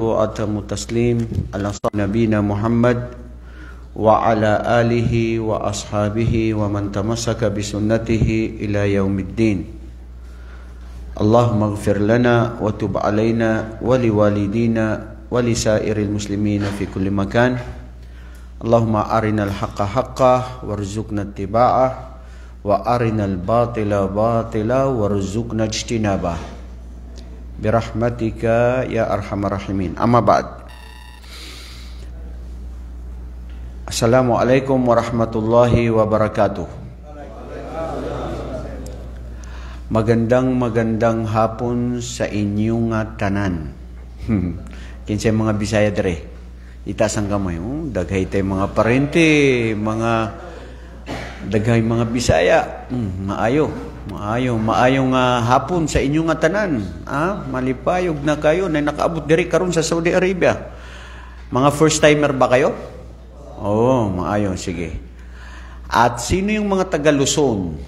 وأتم التسليم على نبينا محمد وعلى آله وأصحابه ومن تمسك بسنته إلى يوم الدين. اللهم اغفر لنا وتب علينا ولوالدينا ولسائر المسلمين في كل مكان. اللهم أرنا الحق حقا وارزقنا اتباعه وأرنا الباطل باطلا وارزقنا اجتنابه birahmatika ya arhamar rahimin. Amma ba'd. Assalamualaikum warahmatullahi wabarakatuh. Magandang hapon sa inyong tanan. Kinsay mga Bisaya dere. Itaas ang kamay. Daghay tay mga parente, daghay mga Bisaya. Maayong hapon sa inyong tanan. Malipayog na kayo na nakaabot diri karon sa Saudi Arabia. Mga first timer ba kayo? Oo, maayo, sige. At sino yung mga taga Luzon?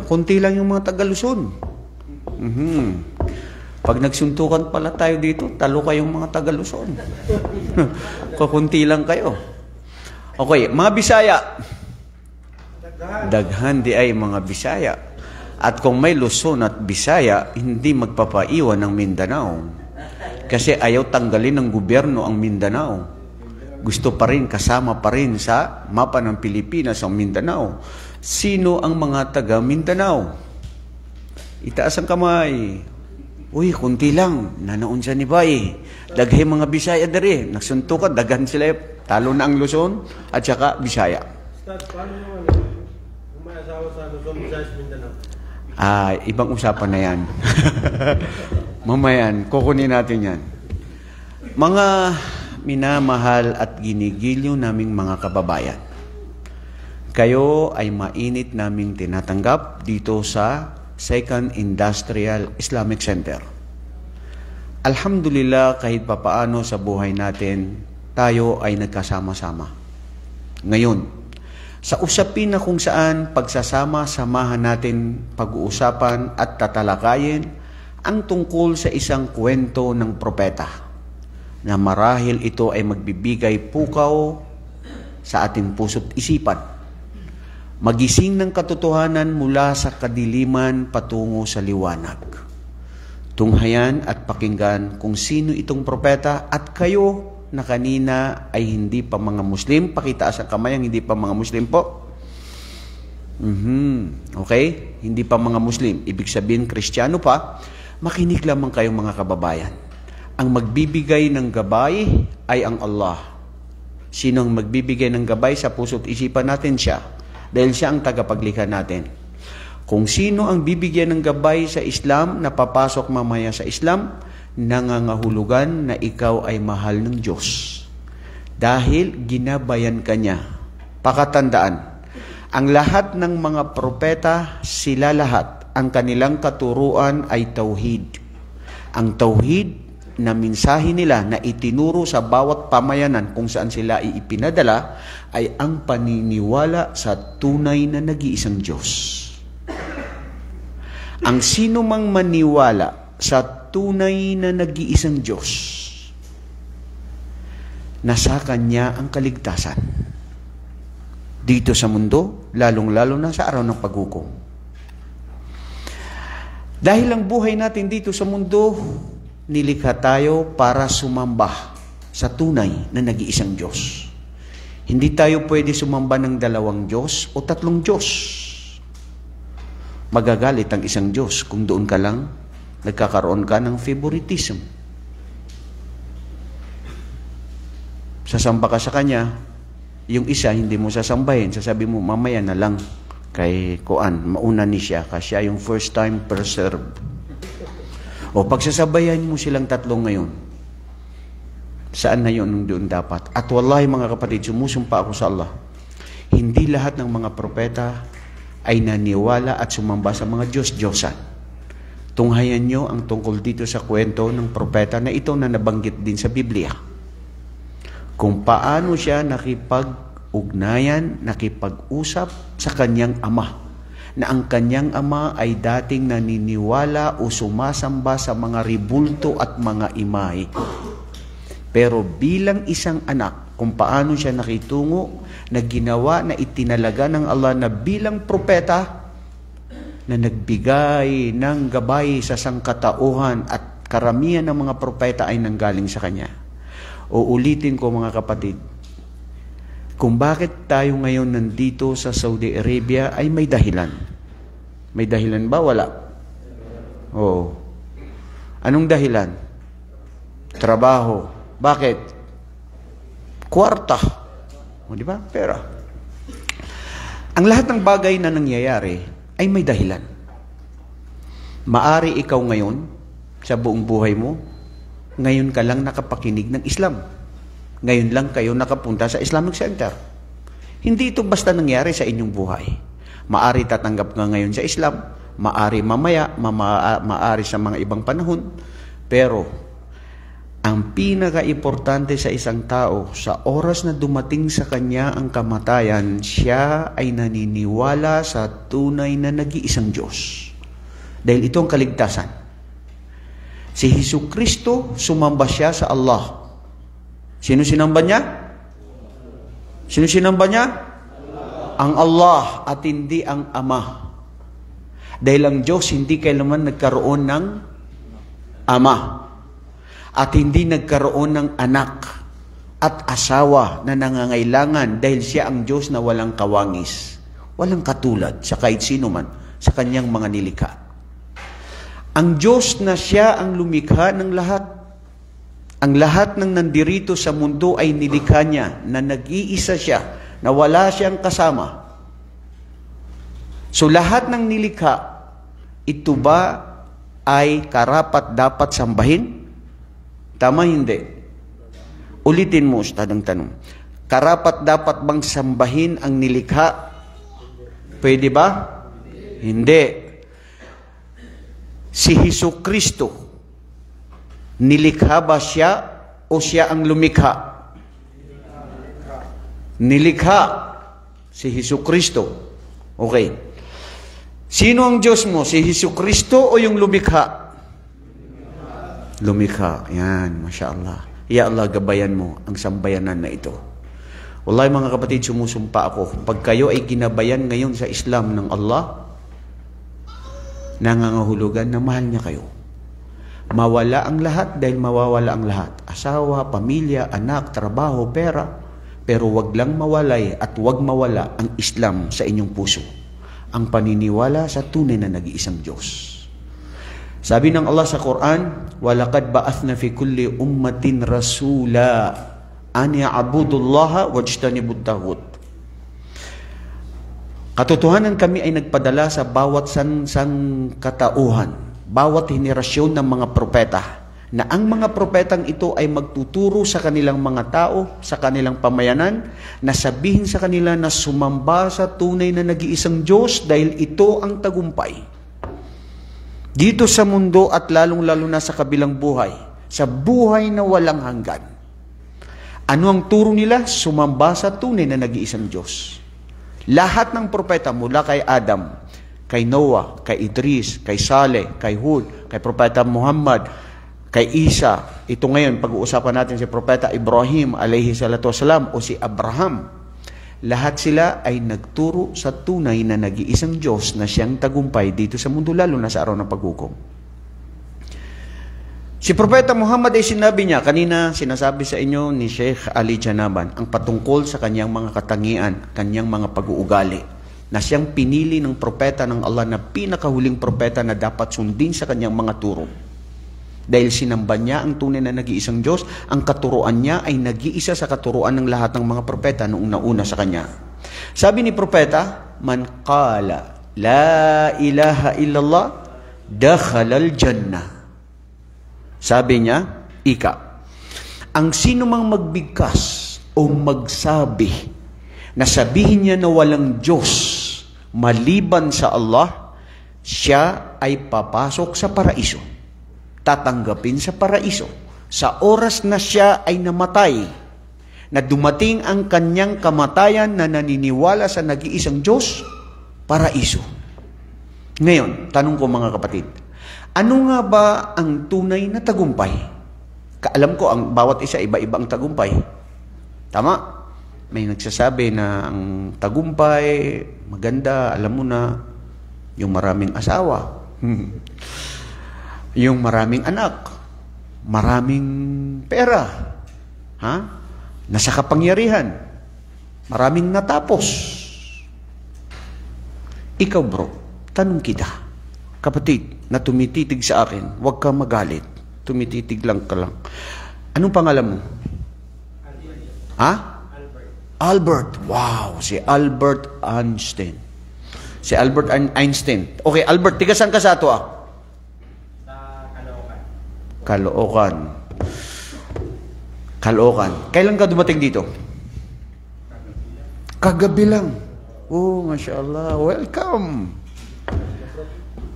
Kunti lang yung mga taga Luzon. Pag nagsuntukan pala tayo dito, talo kayong mga taga Luzon. Kunti lang kayo. Okay, mga Bisaya. Daghan di ay mga Bisaya. At kung may Luzon at Bisaya, hindi magpapaiwan ng Mindanao. Kasi ayaw tanggalin ng gobyerno ang Mindanao. Gusto pa rin, kasama pa rin sa mapa ng Pilipinas ang Mindanao. Sino ang mga taga Mindanao? Itaas ang kamay. Uy, kunti lang. Nanaon siya ni Bay. Daghay mga Bisaya dere. Nagsuntukan, daghan sila. Talo na ang Luzon at saka Bisaya. Ibang usapan na yan. Mamayan, kukunin natin yan. Mga minamahal at ginigilyo naming mga kababayan, kayo ay mainit naming tinatanggap dito sa Second Industrial Islamic Center. Alhamdulillah, kahit papaano sa buhay natin, tayo ay nagkasama-sama. Ngayon, sa usapin na kung saan pagsasama-samahan natin pag-uusapan at tatalakayin ang tungkol sa isang kwento ng propeta na marahil ito ay magbibigay pukaw sa ating puso't isipan. Magising ng katotohanan mula sa kadiliman patungo sa liwanag. Tunghayan at pakinggan kung sino itong propeta at kayo na kanina ay hindi pa mga Muslim. Pakitaas ang kamay ang hindi pa mga Muslim po. Okay? Hindi pa mga Muslim. Ibig sabihin, Kristiyano pa. Makinig lamang kayo mga kababayan. Ang magbibigay ng gabay ay ang Allah. Sino ang magbibigay ng gabay sa puso't isipan natin? Siya. Dahil siya ang tagapaglikha natin. Kung sino ang bibigyan ng gabay sa Islam, na papasok mamaya sa Islam, nangangahulugan na ikaw ay mahal ng Diyos. Dahil ginabayan ka niya. Pakatandaan, ang lahat ng mga propeta, sila lahat, ang kanilang katuruan ay tauhid. Ang tauhid na mensahe nila na itinuro sa bawat pamayanan kung saan sila ipinadala ay ang paniniwala sa tunay na nag-iisang Diyos. Ang sino mang maniwala sa tunay na nag-iisang Diyos, nasa Kanya ang kaligtasan. Dito sa mundo, lalong-lalo na sa araw ng paghukom. Dahil ang buhay natin dito sa mundo, nilikha tayo para sumamba sa tunay na nag-iisang Diyos. Hindi tayo pwede sumamba ng dalawang Diyos o tatlong Diyos. Magagalit ang isang Diyos kung doon ka lang nagkakaroon ka ng favoritism. Sasamba ka sa Kanya, yung isa hindi mo sasambahin, sasabi mo mamaya na lang kay Kuan, mauna ni siya kasi siya yung first time per serve. O pagsasabayan mo silang tatlong ngayon, saan na yun nung doon dapat? At wallahi mga kapatid, sumusumpa ako sa Allah, hindi lahat ng mga propeta ay naniwala at sumamba sa mga Diyos-Diyosan. Tunghayan nyo ang tungkol dito sa kwento ng propeta na ito na nabanggit din sa Biblia. Kung paano siya nakipag-ugnayan, nakipag-usap sa kanyang ama na ang kanyang ama ay dating naniniwala o sumasamba sa mga ribulto at mga imahe. Pero bilang isang anak, kung paano siya nakitungo, na ginawa na itinalaga ng Allah na bilang propeta, na nagbigay ng gabay sa sangkatauhan at karamihan ng mga propeta ay nanggaling sa kanya. Uulitin ko mga kapatid, kung bakit tayo ngayon nandito sa Saudi Arabia ay may dahilan. May dahilan ba? Wala. Oo. Anong dahilan? Trabaho. Bakit? Kwarta. O, di ba? Pera. Ang lahat ng bagay na nangyayari ay may dahilan. Maari ikaw ngayon, sa buong buhay mo, ngayon ka lang nakapakinig ng Islam. Ngayon lang kayo nakapunta sa Islamic Center. Hindi ito basta nangyari sa inyong buhay. Maari tatanggap nga ngayon sa Islam, maari mamaya, maari sa mga ibang panahon. Pero, ang pinaka-importante sa isang tao, sa oras na dumating sa kanya ang kamatayan, siya ay naniniwala sa tunay na nag-iisang Diyos. Dahil ito ang kaligtasan. Si Jesucristo, sumamba siya sa Allah. Sino sinamba niya? Sino sinamba niya? Ang Allah at hindi ang Ama. Dahil ang Diyos hindi kailanman nagkaroon ng ama. At hindi nagkaroon ng anak at asawa na nangangailangan dahil siya ang Diyos na walang kawangis. Walang katulad sa kahit sino man sa kanyang mga nilikha. Ang Diyos na siya ang lumikha ng lahat. Ang lahat ng nandirito sa mundo ay nilikha niya na nag-iisa siya, na wala siyang kasama. So lahat ng nilikha, ito ba ay karapat dapat sambahin? Tama hindi? Ulitin mo, Ustad, ang tanong. Karapat dapat bang sambahin ang nilikha? Pwede ba? Hindi. Si Jesucristo, nilikha ba siya o siya ang lumikha? Nilikha si Jesucristo. Okay. Sino ang Diyos mo? Si Jesucristo o yung lumikha? Lumikha. Yan, Masya Allah. Ya Allah, gabayan mo ang sambayanan na ito. Wallahi mga kapatid, sumusumpa ako. Pag kayo ay ginabayan ngayon sa Islam ng Allah, nangangahulugan na mahal niya kayo. Mawala ang lahat dahil mawawala ang lahat. Asawa, pamilya, anak, trabaho, pera. Pero wag lang mawalay at wag mawala ang Islam sa inyong puso. Ang paniniwala sa tunay na nag-iisang Diyos. Sabi ng Allah sa Quran, وَلَقَدْ بَعَثْنَا فِي كُلِّ أُمَّةٍ رَسُولًا أَنْ يَعْبُدُوا اللَّهَ وَاجْتَنِبُوا الطَّاغُوتَ. Katotohanan, kami ay nagpadala sa bawat katauhan, bawat henerasyon ng mga propeta, na ang mga propetang ito ay magtuturo sa kanilang mga tao, sa kanilang pamayanan, na sabihin sa kanila na sumamba sa tunay na nag-iisang Diyos dahil ito ang tagumpay. Dito sa mundo at lalong-lalo na sa kabilang buhay, sa buhay na walang hanggan. Ano ang turo nila? Sumamba sa tunay na nag-iisang Diyos. Lahat ng propeta mula kay Adam, kay Noah, kay Idris, kay Saleh, kay Hud, kay Propeta Muhammad, kay Isa. Ito ngayon, pag-uusapan natin si Propeta Ibrahim alayhi salatu wasalam o si Abraham. Lahat sila ay nagturo sa tunay na nag-iisang Diyos na siyang tagumpay dito sa mundo, lalo na sa araw ng paghukom. Si Propeta Muhammad ay sinabi niya, kanina sinasabi sa inyo ni Sheikh Ali Janaban, ang patungkol sa kanyang mga katangian, kanyang mga pag-uugali, na siyang pinili ng propeta ng Allah na pinakahuling propeta na dapat sundin sa kanyang mga turo. Dahil sinamba niya ang tunay na nag-iisang Diyos, ang katuruan niya ay nag-iisa sa katuruan ng lahat ng mga propeta noong nauna sa kanya. Sabi ni propeta, man qala la ilaha illallah dakhalal jannah. Sabi niya, ang sino mang magbigkas o magsabi na sabihin niya na walang Diyos maliban sa Allah, siya ay papasok sa paraiso. Tatanggapin sa paraiso. Sa oras na siya ay namatay, na dumating ang kanyang kamatayan na naniniwala sa nag-iisang Diyos, paraiso. Ngayon, tanong ko mga kapatid, ano nga ba ang tunay na tagumpay? Alam ko, ang bawat isa, iba-iba ang tagumpay. Tama? May nagsasabi na ang tagumpay, maganda, alam mo na, yung maraming asawa, yung maraming anak, maraming pera, ha? Nasa kapangyarihan, maraming natapos. Ikaw bro, tanong kita, kapatid na tumititig sa akin, huwag ka magalit, tumititig lang ka lang. Anong pangalan mo? Ha? Albert. Wow, si Albert Einstein. Si Albert Einstein. Okay, Albert, tigasan ka sa ato ah? Sa Caloocan. Caloocan. Caloocan. Kailan ka dumating dito? Kagabi lang. Oh, Masya Allah. Welcome.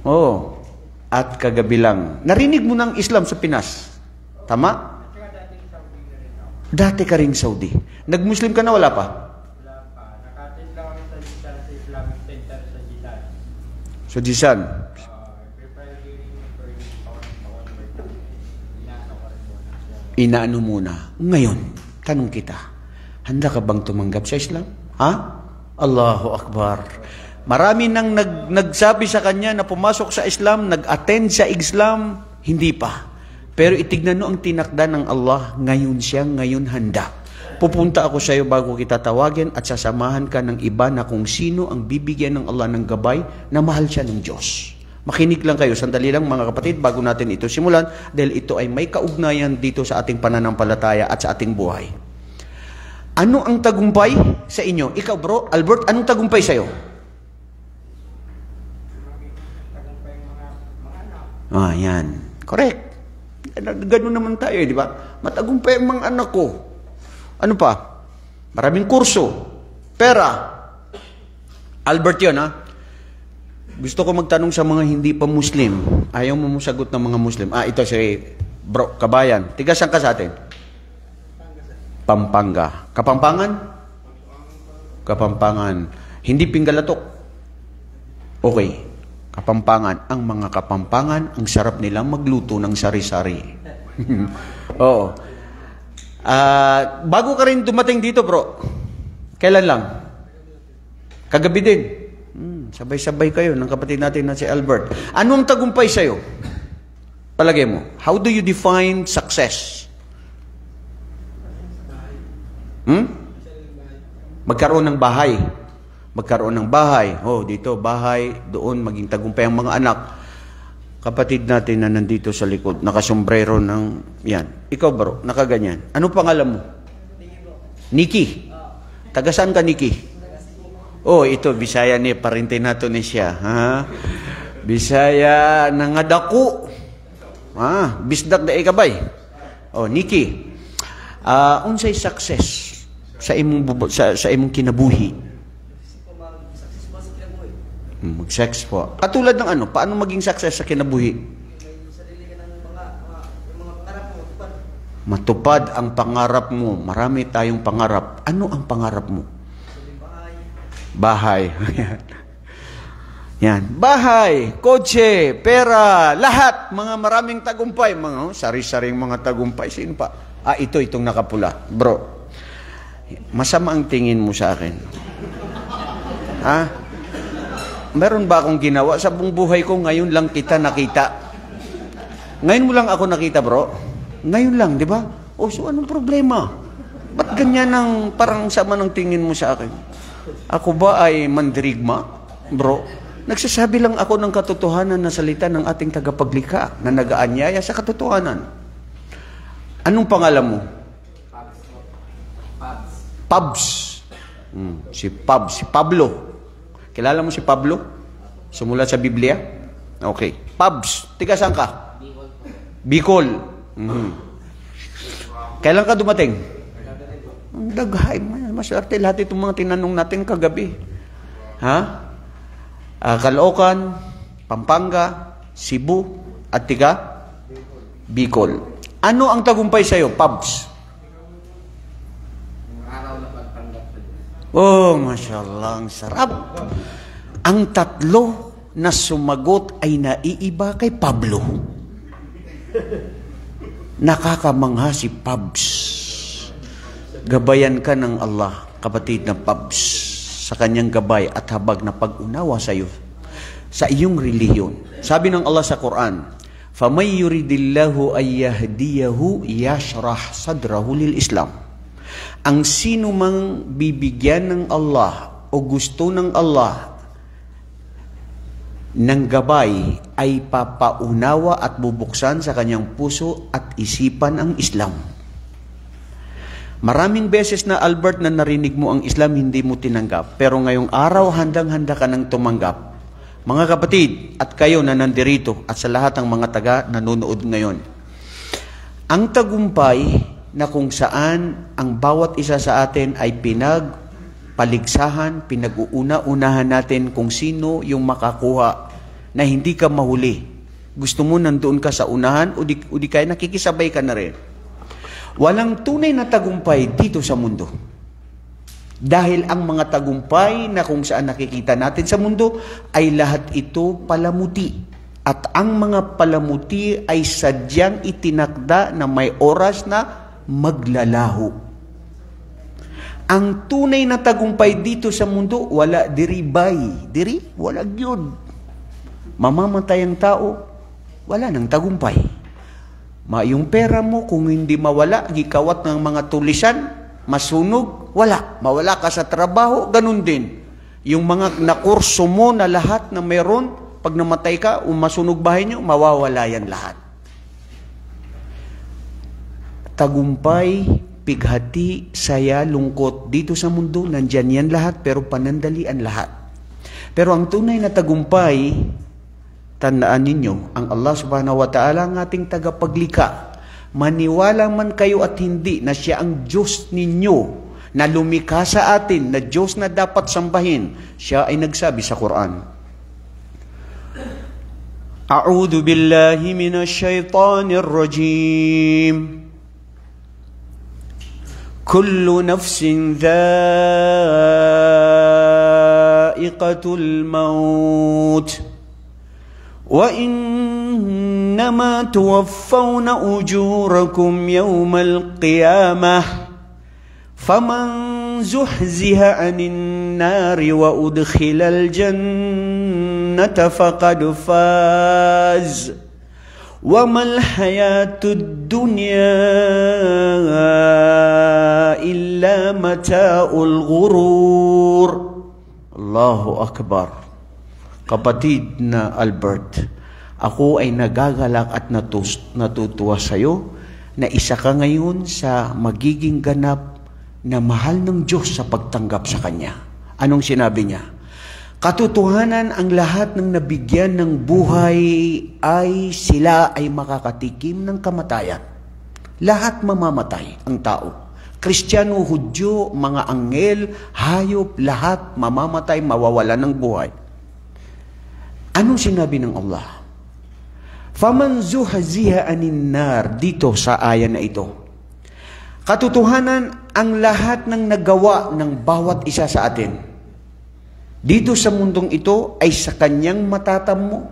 Oh, at kagabi lang. Narinig mo ng Islam sa Pinas? Tama? Dati ka ring Saudi. Nag-Muslim ka na, wala pa? Wala pa. Nakatin lang kami sa Jisan, sa Islamic Center sa Jisan. So, Jisan. Inaano muna. Ngayon, tanong kita, handa ka bang tumanggap sa Islam? Ha? Allahu Akbar. Marami nang nagsabi sa kanya na pumasok sa Islam, nag-attend sa Islam, hindi pa. Pero itignan mo ang tinakda ng Allah, ngayon siya, ngayon handa. Pupunta ako sa iyo bago kita tawagin at sasamahan ka ng iba na kung sino ang bibigyan ng Allah ng gabay na mahal siya ng Diyos. Makinig lang kayo, sandali lang mga kapatid, bago natin ito simulan, dahil ito ay may kaugnayan dito sa ating pananampalataya at sa ating buhay. Ano ang tagumpay sa inyo? Ikaw bro, Albert, anong tagumpay sa iyo? Yan. Correct. Ganun naman tayo, di ba? Matagumpay ang mga anak ko. Ano pa? Maraming kurso. Pera. Albert yun, ha? Gusto ko magtanong sa mga hindi pa Muslim. Ayaw mo sagot ng mga Muslim. Ito si bro, kabayan. Tiga saan ka sa atin? Pampanga. Kapampangan? Kapampangan. Hindi Pinggalatok. Okay. Kapampangan. Ang mga Kapampangan, ang sarap nilang magluto ng sari-sari. Oo. Bago ka rin dumating dito, bro. Kailan lang? Kagabi din. Sabay-sabay kayo ng kapatid natin na si Albert. Ano ang tagumpay sa'yo? Palagay mo. How do you define success? Magkaroon ng bahay. Magkaroon ng bahay. Oh, dito, bahay. Doon, maging tagumpay ang mga anak. Kapatid natin na nandito sa likod, nakasombrero ng, yan. Ikaw bro, nakaganyan. Ano pangalan mo? Nikki. Taga saan ka, Nikki? Oh, ito, Bisaya ni, parinte nato ni siya. Ha? Bisaya nangadako. Bisdak da ikabay. Oh, Nikki. Unsay success sa imong kinabuhi? Mag-sex po. Katulad ng ano? Paano maging success sa kinabuhi? Matupad ang pangarap mo. Marami tayong pangarap. Ano ang pangarap mo? Bahay. Yan. Bahay, kotse, pera, lahat. Mga maraming tagumpay. Mga sari-saring mga tagumpay. Sino pa? Itong nakapula. Bro, masama ang tingin mo sa akin. Meron ba akong ginawa sa buong buhay ko? Ngayon lang kita nakita. Ngayon mo lang ako nakita, bro. Ngayon lang, di ba? So anong problema? Ba't ganyan ang parang sama ng tingin mo sa akin? Ako ba ay mandirigma, bro? Nagsasabi lang ako ng katotohanan na salita ng ating tagapaglikha na nag-aanyaya sa katotohanan. Anong pangalan mo? Pabs. Si Pabs. Si Pablo. Kilala mo si Pablo? Sumulat sa Biblia? Okay. Pabs. Tiga saan ka? Bicol. Kailan ka dumating? Daghay. Maswerte lahat itong mga tinanong natin kagabi. Caloocan, Pampanga, Cebu, at tiga? Bicol. Ano ang tagumpay sa'yo, Pabs? Oh, Masya Allah, ang sarap. Ang tatlo, na sumagot ay naiiba kay Pablo. Nakakamangha si Pabs. Gabayan ka ng Allah, kapatid na Pabs, sa kanyang gabay at habag na pag-unawa sa iyo, sa iyong relihiyon. Sabi ng Allah sa Quran, فَمَنْ يُرِدِ اللَّهُ أَنْ يَهْدِيَهُ يَشْرَحْ صَدْرَهُ لِلْإِسْلَامِ. Ang sino mang bibigyan ng Allah o gusto ng Allah ng gabay ay papaunawa at bubuksan sa kanyang puso at isipan ang Islam. Maraming beses na, Albert, na narinig mo ang Islam, hindi mo tinanggap. Pero ngayong araw, handang-handa ka nang tumanggap. Mga kapatid, at kayo na nandirito, at sa lahat ng mga taga nanonood ngayon, ang tagumpay na kung saan ang bawat isa sa atin ay paligsahan, pinag-uuna-unahan natin kung sino yung makakuha na hindi ka mahuli. Gusto mo nandoon ka sa unahan o di kaya nakikisabay ka na rin. Walang tunay na tagumpay dito sa mundo. Dahil ang mga tagumpay na kung saan nakikita natin sa mundo ay lahat ito palamuti. At ang mga palamuti ay sadyang itinakda na may oras na maglalaho. Ang tunay na tagumpay dito sa mundo, wala diribay. Wala yun. Mamamatay ang tao, wala nang tagumpay. Yung pera mo, kung hindi mawala, gikawat ng mga tulisan, masunog, wala. Mawala ka sa trabaho, ganun din. Yung mga nakurso mo na lahat na meron, pag namatay ka, masunog bahay nyo, mawawala yan lahat. Tagumpay, pighati, saya, lungkot. Dito sa mundo, nandyan yan lahat, pero panandalian lahat. Pero ang tunay na tagumpay, tandaan ninyo, ang Allah subhanahu wa ta'ala ang ating tagapaglikha. Maniwala man kayo at hindi na siya ang Diyos ninyo, na lumikha sa atin, na Diyos na dapat sambahin. Siya ay nagsabi sa Quran, A'udhu billahi minash shaitanir rajim. Kullu nafsin dha'iqatul maut. Wa innama tuwaffawna ujurakum yawmal qiyamah. Faman zuhziha 'anil nari wa udkhilal jannata faqad faz. Wa mal hayatud dunya illa mata'ul ghurur. Allahu Akbar. Kapatid na Albert, ako ay nagagalak at natutuwa sa iyo na isa ka ngayon sa magiging ganap na mahal ng Diyos sa pagtanggap sa Kanya. Anong sinabi niya? Katotohanan, ang lahat ng nabigyan ng buhay ay sila ay makakatikim ng kamatayan. Lahat mamamatay ang tao. Kristiyano, Hudyo, mga anghel, hayop, lahat mamamatay, mawawala ng buhay. Anong sinabi ng Allah? Faman zuhziha 'anil nar, dito sa aya na ito. Katotohanan, ang lahat ng nagawa ng bawat isa sa atin dito sa mundong ito ay sa Kanyang matatamo,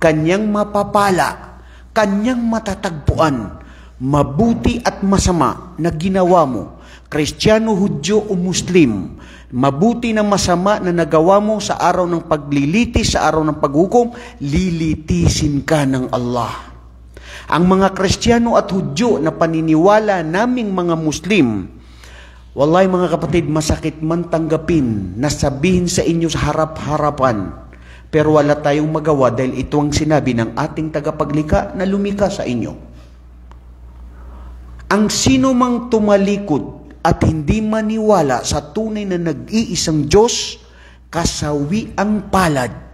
Kanyang mapapala, Kanyang matatagpuan, mabuti at masama na ginawa mo, Kristiyano, Hudyo o Muslim, mabuti na masama na nagawa mo sa araw ng paglilitis, sa araw ng paghukom, lilitisin ka ng Allah. Ang mga Kristiyano at Hudyo na paniniwala naming mga Muslim, wallahi mga kapatid, masakit man tanggapin na sabihin sa inyo sa harap-harapan, pero wala tayong magawa dahil ito ang sinabi ng ating tagapaglikha na lumikha sa inyo. Ang sino mang tumalikod at hindi maniwala sa tunay na nag-iisang Diyos, kasawi ang palad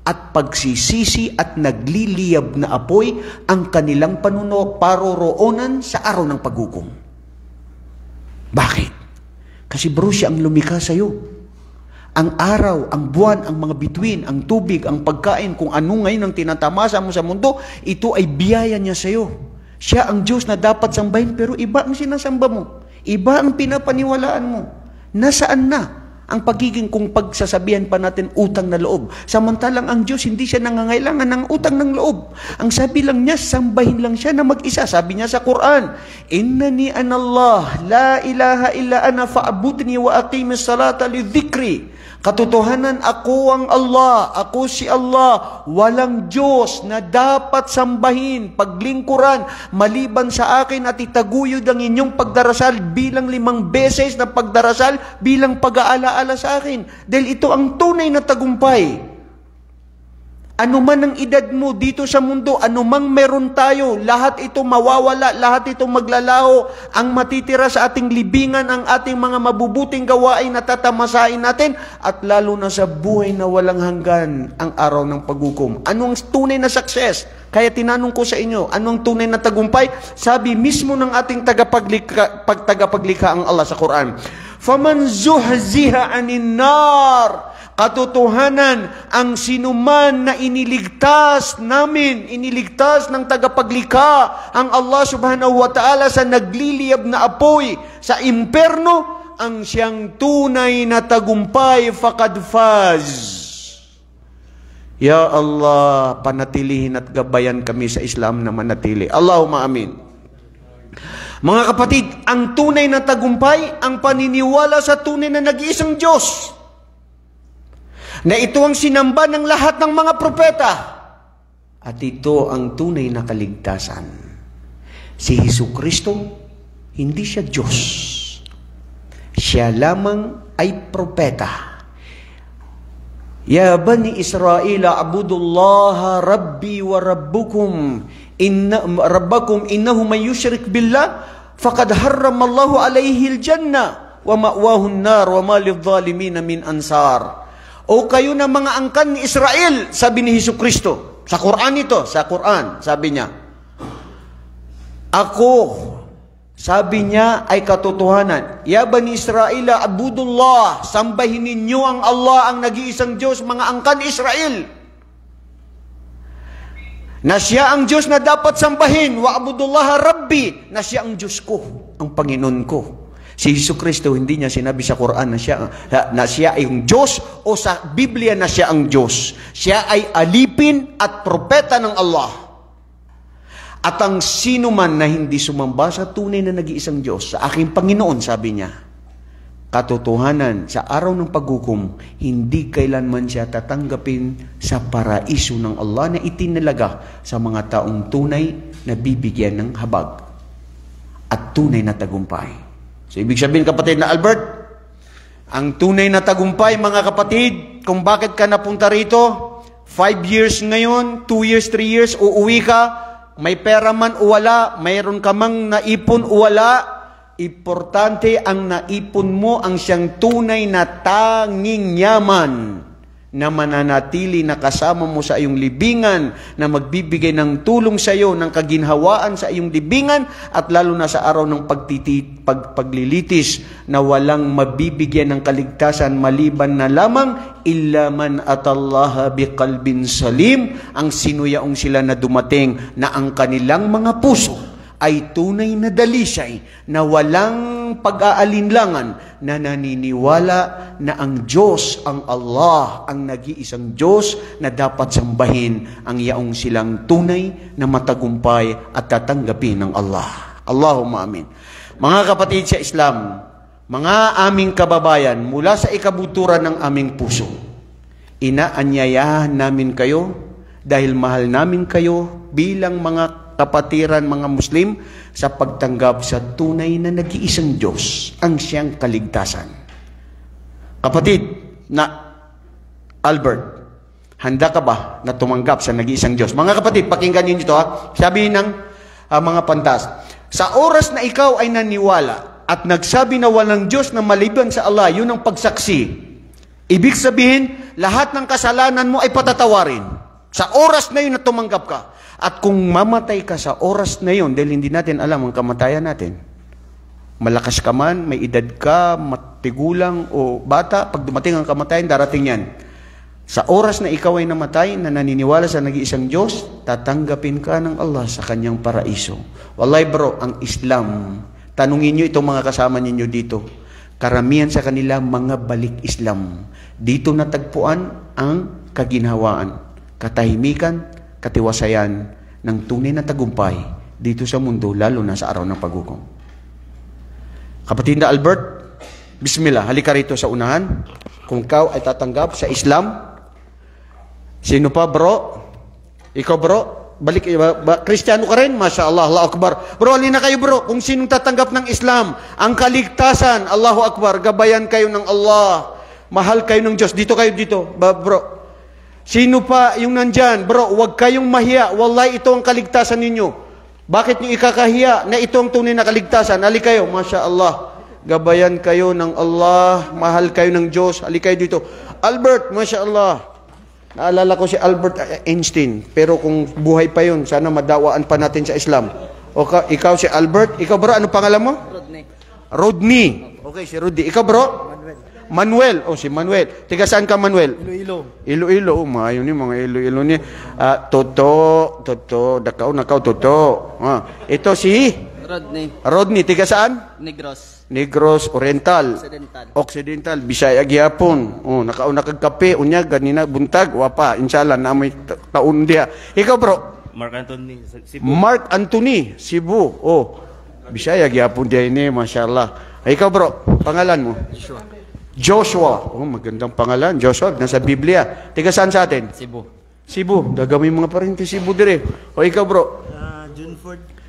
at pagsisisi at nagliliyab na apoy ang kanilang paroroonan sa araw ng paghukom. Bakit? Kasi bro, siya ang lumikha sa iyo. Ang araw, ang buwan, ang mga bituin, ang tubig, ang pagkain, kung ano ngayon ang tinatamasa mo sa mundo, ito ay biyaya niya sa iyo. Siya ang Diyos na dapat sambahin, pero iba ang sinasamba mo. Iba ang pinapaniwalaan mo. Nasaan na Ang pagiging kung pagsasabihan pa natin utang na loob. Samantalang ang Diyos, hindi siya nangangailangan ng utang ng loob. Ang sabi lang niya, sambahin lang siya na mag-isa. Sabi niya sa Quran, Innani anallah, la ilaha illa ana fa'budni wa aqimis salata li dhikri. Katotohanan, ako ang Allah, ako si Allah, walang Diyos na dapat sambahin, paglingkuran, maliban sa akin at itaguyod ang inyong pagdarasal bilang 5 beses na pagdarasal bilang pag-aalaala sa akin. Dahil ito ang tunay na tagumpay. Ano man ang edad mo dito sa mundo, ano mang meron tayo, lahat ito mawawala, lahat ito maglalaho. Ang matitira sa ating libingan, ang ating mga mabubuting gawain na tatamasain natin, at lalo na sa buhay na walang hanggan, ang araw ng paghukom. Anong tunay na success? Kaya tinanong ko sa inyo, anong tunay na tagumpay? Sabi mismo ng ating tagapaglikha ang Allah sa Quran, "Faman zuhziha 'anil nar." Katotohanan, ang sinuman na iniligtas namin, iniligtas ng tagapaglikha, ang Allah subhanahu wa ta'ala sa nagliliyab na apoy sa imperno, ang siyang tunay na tagumpay, faqad faz. Ya Allah, panatilihin at gabayan kami sa Islam na manatili. Allahumma amin. Mga kapatid, ang tunay na tagumpay, ang paniniwala sa tunay na nag-iisang Diyos, na ito ang sinamba ng lahat ng mga propeta. At ito ang tunay na kaligtasan. Si Hesukristo, hindi siya Diyos. Siya lamang ay propeta. Ya bani Israel, abudullaha rabbi wa rabbukum. Rabbakum innahu man yushrik billah, faqad harramallahu alayhi al-jannah, wa ma'wahu an-nar, wa ma lidh-dhalimin min ansar. O kayo na mga angkan ni Israel, sabi ni Hesukristo. Sa Quran ito, sa Quran, sabi niya. Ako, sabi niya, ay katotohanan. Ya bani Israel, abudullah, sambahin ninyo ang Allah, ang nag-iisang Diyos, mga angkan Israel. Na siya ang Diyos na dapat sambahin. Wa abudullah rabbi, na siya ang Diyos ko, ang Panginoon ko. Si Hesukristo, hindi niya sinabi sa Quran na siya ay yung Diyos, o sa Biblia na siya ang Diyos. Siya ay alipin at propeta ng Allah. At ang sino man na hindi sumamba sa tunay na nag-iisang Diyos, sa aking Panginoon, sabi niya, katotohanan, sa araw ng paghukom, hindi kailanman siya tatanggapin sa paraiso ng Allah na itinalaga sa mga taong tunay na bibigyan ng habag at tunay na tagumpay. So, ibig sabihin, kapatid na Albert, ang tunay na tagumpay, mga kapatid, kung bakit ka napunta rito, 5 years ngayon, 2 years, 3 years, uuwi ka, may pera man o wala, mayroon ka mang naipon o wala, importante ang naipon mo ang siyang tunay na tanging yaman na mananatili na kasama mo sa iyong libingan, na magbibigay ng tulong sa iyo, ng kaginhawaan sa iyong libingan, at lalo na sa araw ng paglilitis, na walang mabibigyan ng kaligtasan maliban na lamang illa man atallaha biqalbin salim, ang sinuyaong sila na dumating na ang kanilang mga puso ay tunay na dalisay, na walang pag-aalinlangan, na naniniwala na ang Diyos, ang Allah, ang nag-iisang Diyos na dapat sambahin, ang yaong silang tunay na matagumpay at tatanggapin ng Allah. Allahumma amin. Mga kapatid sa Islam, mga aming kababayan, mula sa ikabuturan ng aming puso, inaanyayahan namin kayo dahil mahal namin kayo bilang mga kapatiran, mga Muslim, sa pagtanggap sa tunay na nag-iisang Diyos, ang siyang kaligtasan. Kapatid na Albert, handa ka ba na tumanggap sa nag-iisang Diyos? Mga kapatid, pakinggan niyo ito, ha? Sabi ng mga pantas, sa oras na ikaw ay naniwala at nagsabi na walang Diyos na maliban sa Allah, yun ang pagsaksi. Ibig sabihin, lahat ng kasalanan mo ay patatawarin. Sa oras na yun na tumanggap ka. At kung mamatay ka sa oras na yun, dahil hindi natin alam ang kamatayan natin, malakas ka man, may edad ka, matigulang o bata, pag dumating ang kamatayan, darating yan. Sa oras na ikaw ay namatay, na naniniwala sa nag-iisang Diyos, tatanggapin ka ng Allah sa kanyang paraiso. Wallahi bro, ang Islam, tanungin nyo itong mga kasama ninyo dito, Karamihan sa kanila mga balik Islam. Dito natagpuan ang kaginhawaan, katahimikan, katiwasayan ng tunay na tagumpay dito sa mundo, lalo na sa araw ng paghukom. Kapatid na Albert, bismillah, halika rito sa unahan. Kung ikaw ay tatanggap sa Islam, sino pa bro? Ikaw bro? Balik, Kristiyano ka rin? Masya Allah, Allahu Akbar. Bro, halina kayo bro, kung sinong tatanggap ng Islam, ang kaligtasan, Allahu Akbar, gabayan kayo ng Allah, mahal kayo ng Diyos. Dito kayo, dito, bro. Sino pa yung nandyan? Bro, huwag kayong mahiya. Wallahi, ito ang kaligtasan ninyo. Bakit nyo ikakahiya na ito ang tunay na kaligtasan? Hali kayo, Masya Allah. Gabayan kayo ng Allah, mahal kayo ng Diyos. Hali kayo dito. Albert, Masya Allah. Naalala ko si Albert Einstein, pero kung buhay pa yun, sana madawaan pa natin sa Islam. O ikaw si Albert, ikaw bro, ano pangalan mo? Rodney. Rodney. Okay, si Rodney. Ikaw bro? Manuel. Oh, si Manuel. Tiga saan ka, Manuel? Iloilo. Iloilo. Oh, maayo ni mga Iloilo ni. Toto, nakaw, Toto. Ito si Rodney. Tiga saan? Negros Oriental. Occidental. Bisaya gyapon. Oh, nakauna kag kape unya ganina buntag wapa inshallah na may taon dia. Ikaw bro? Mark Anthony, Cebu. Oh. Bisaya gyapon dia ini, masyaallah. Ikaw bro, pangalan mo? Joshua. Oh, magandang pangalan. Joshua nasa Biblia. Tiga saan sa atin? Cebu. Dagami mga parente Cebu dire. O ikaw bro?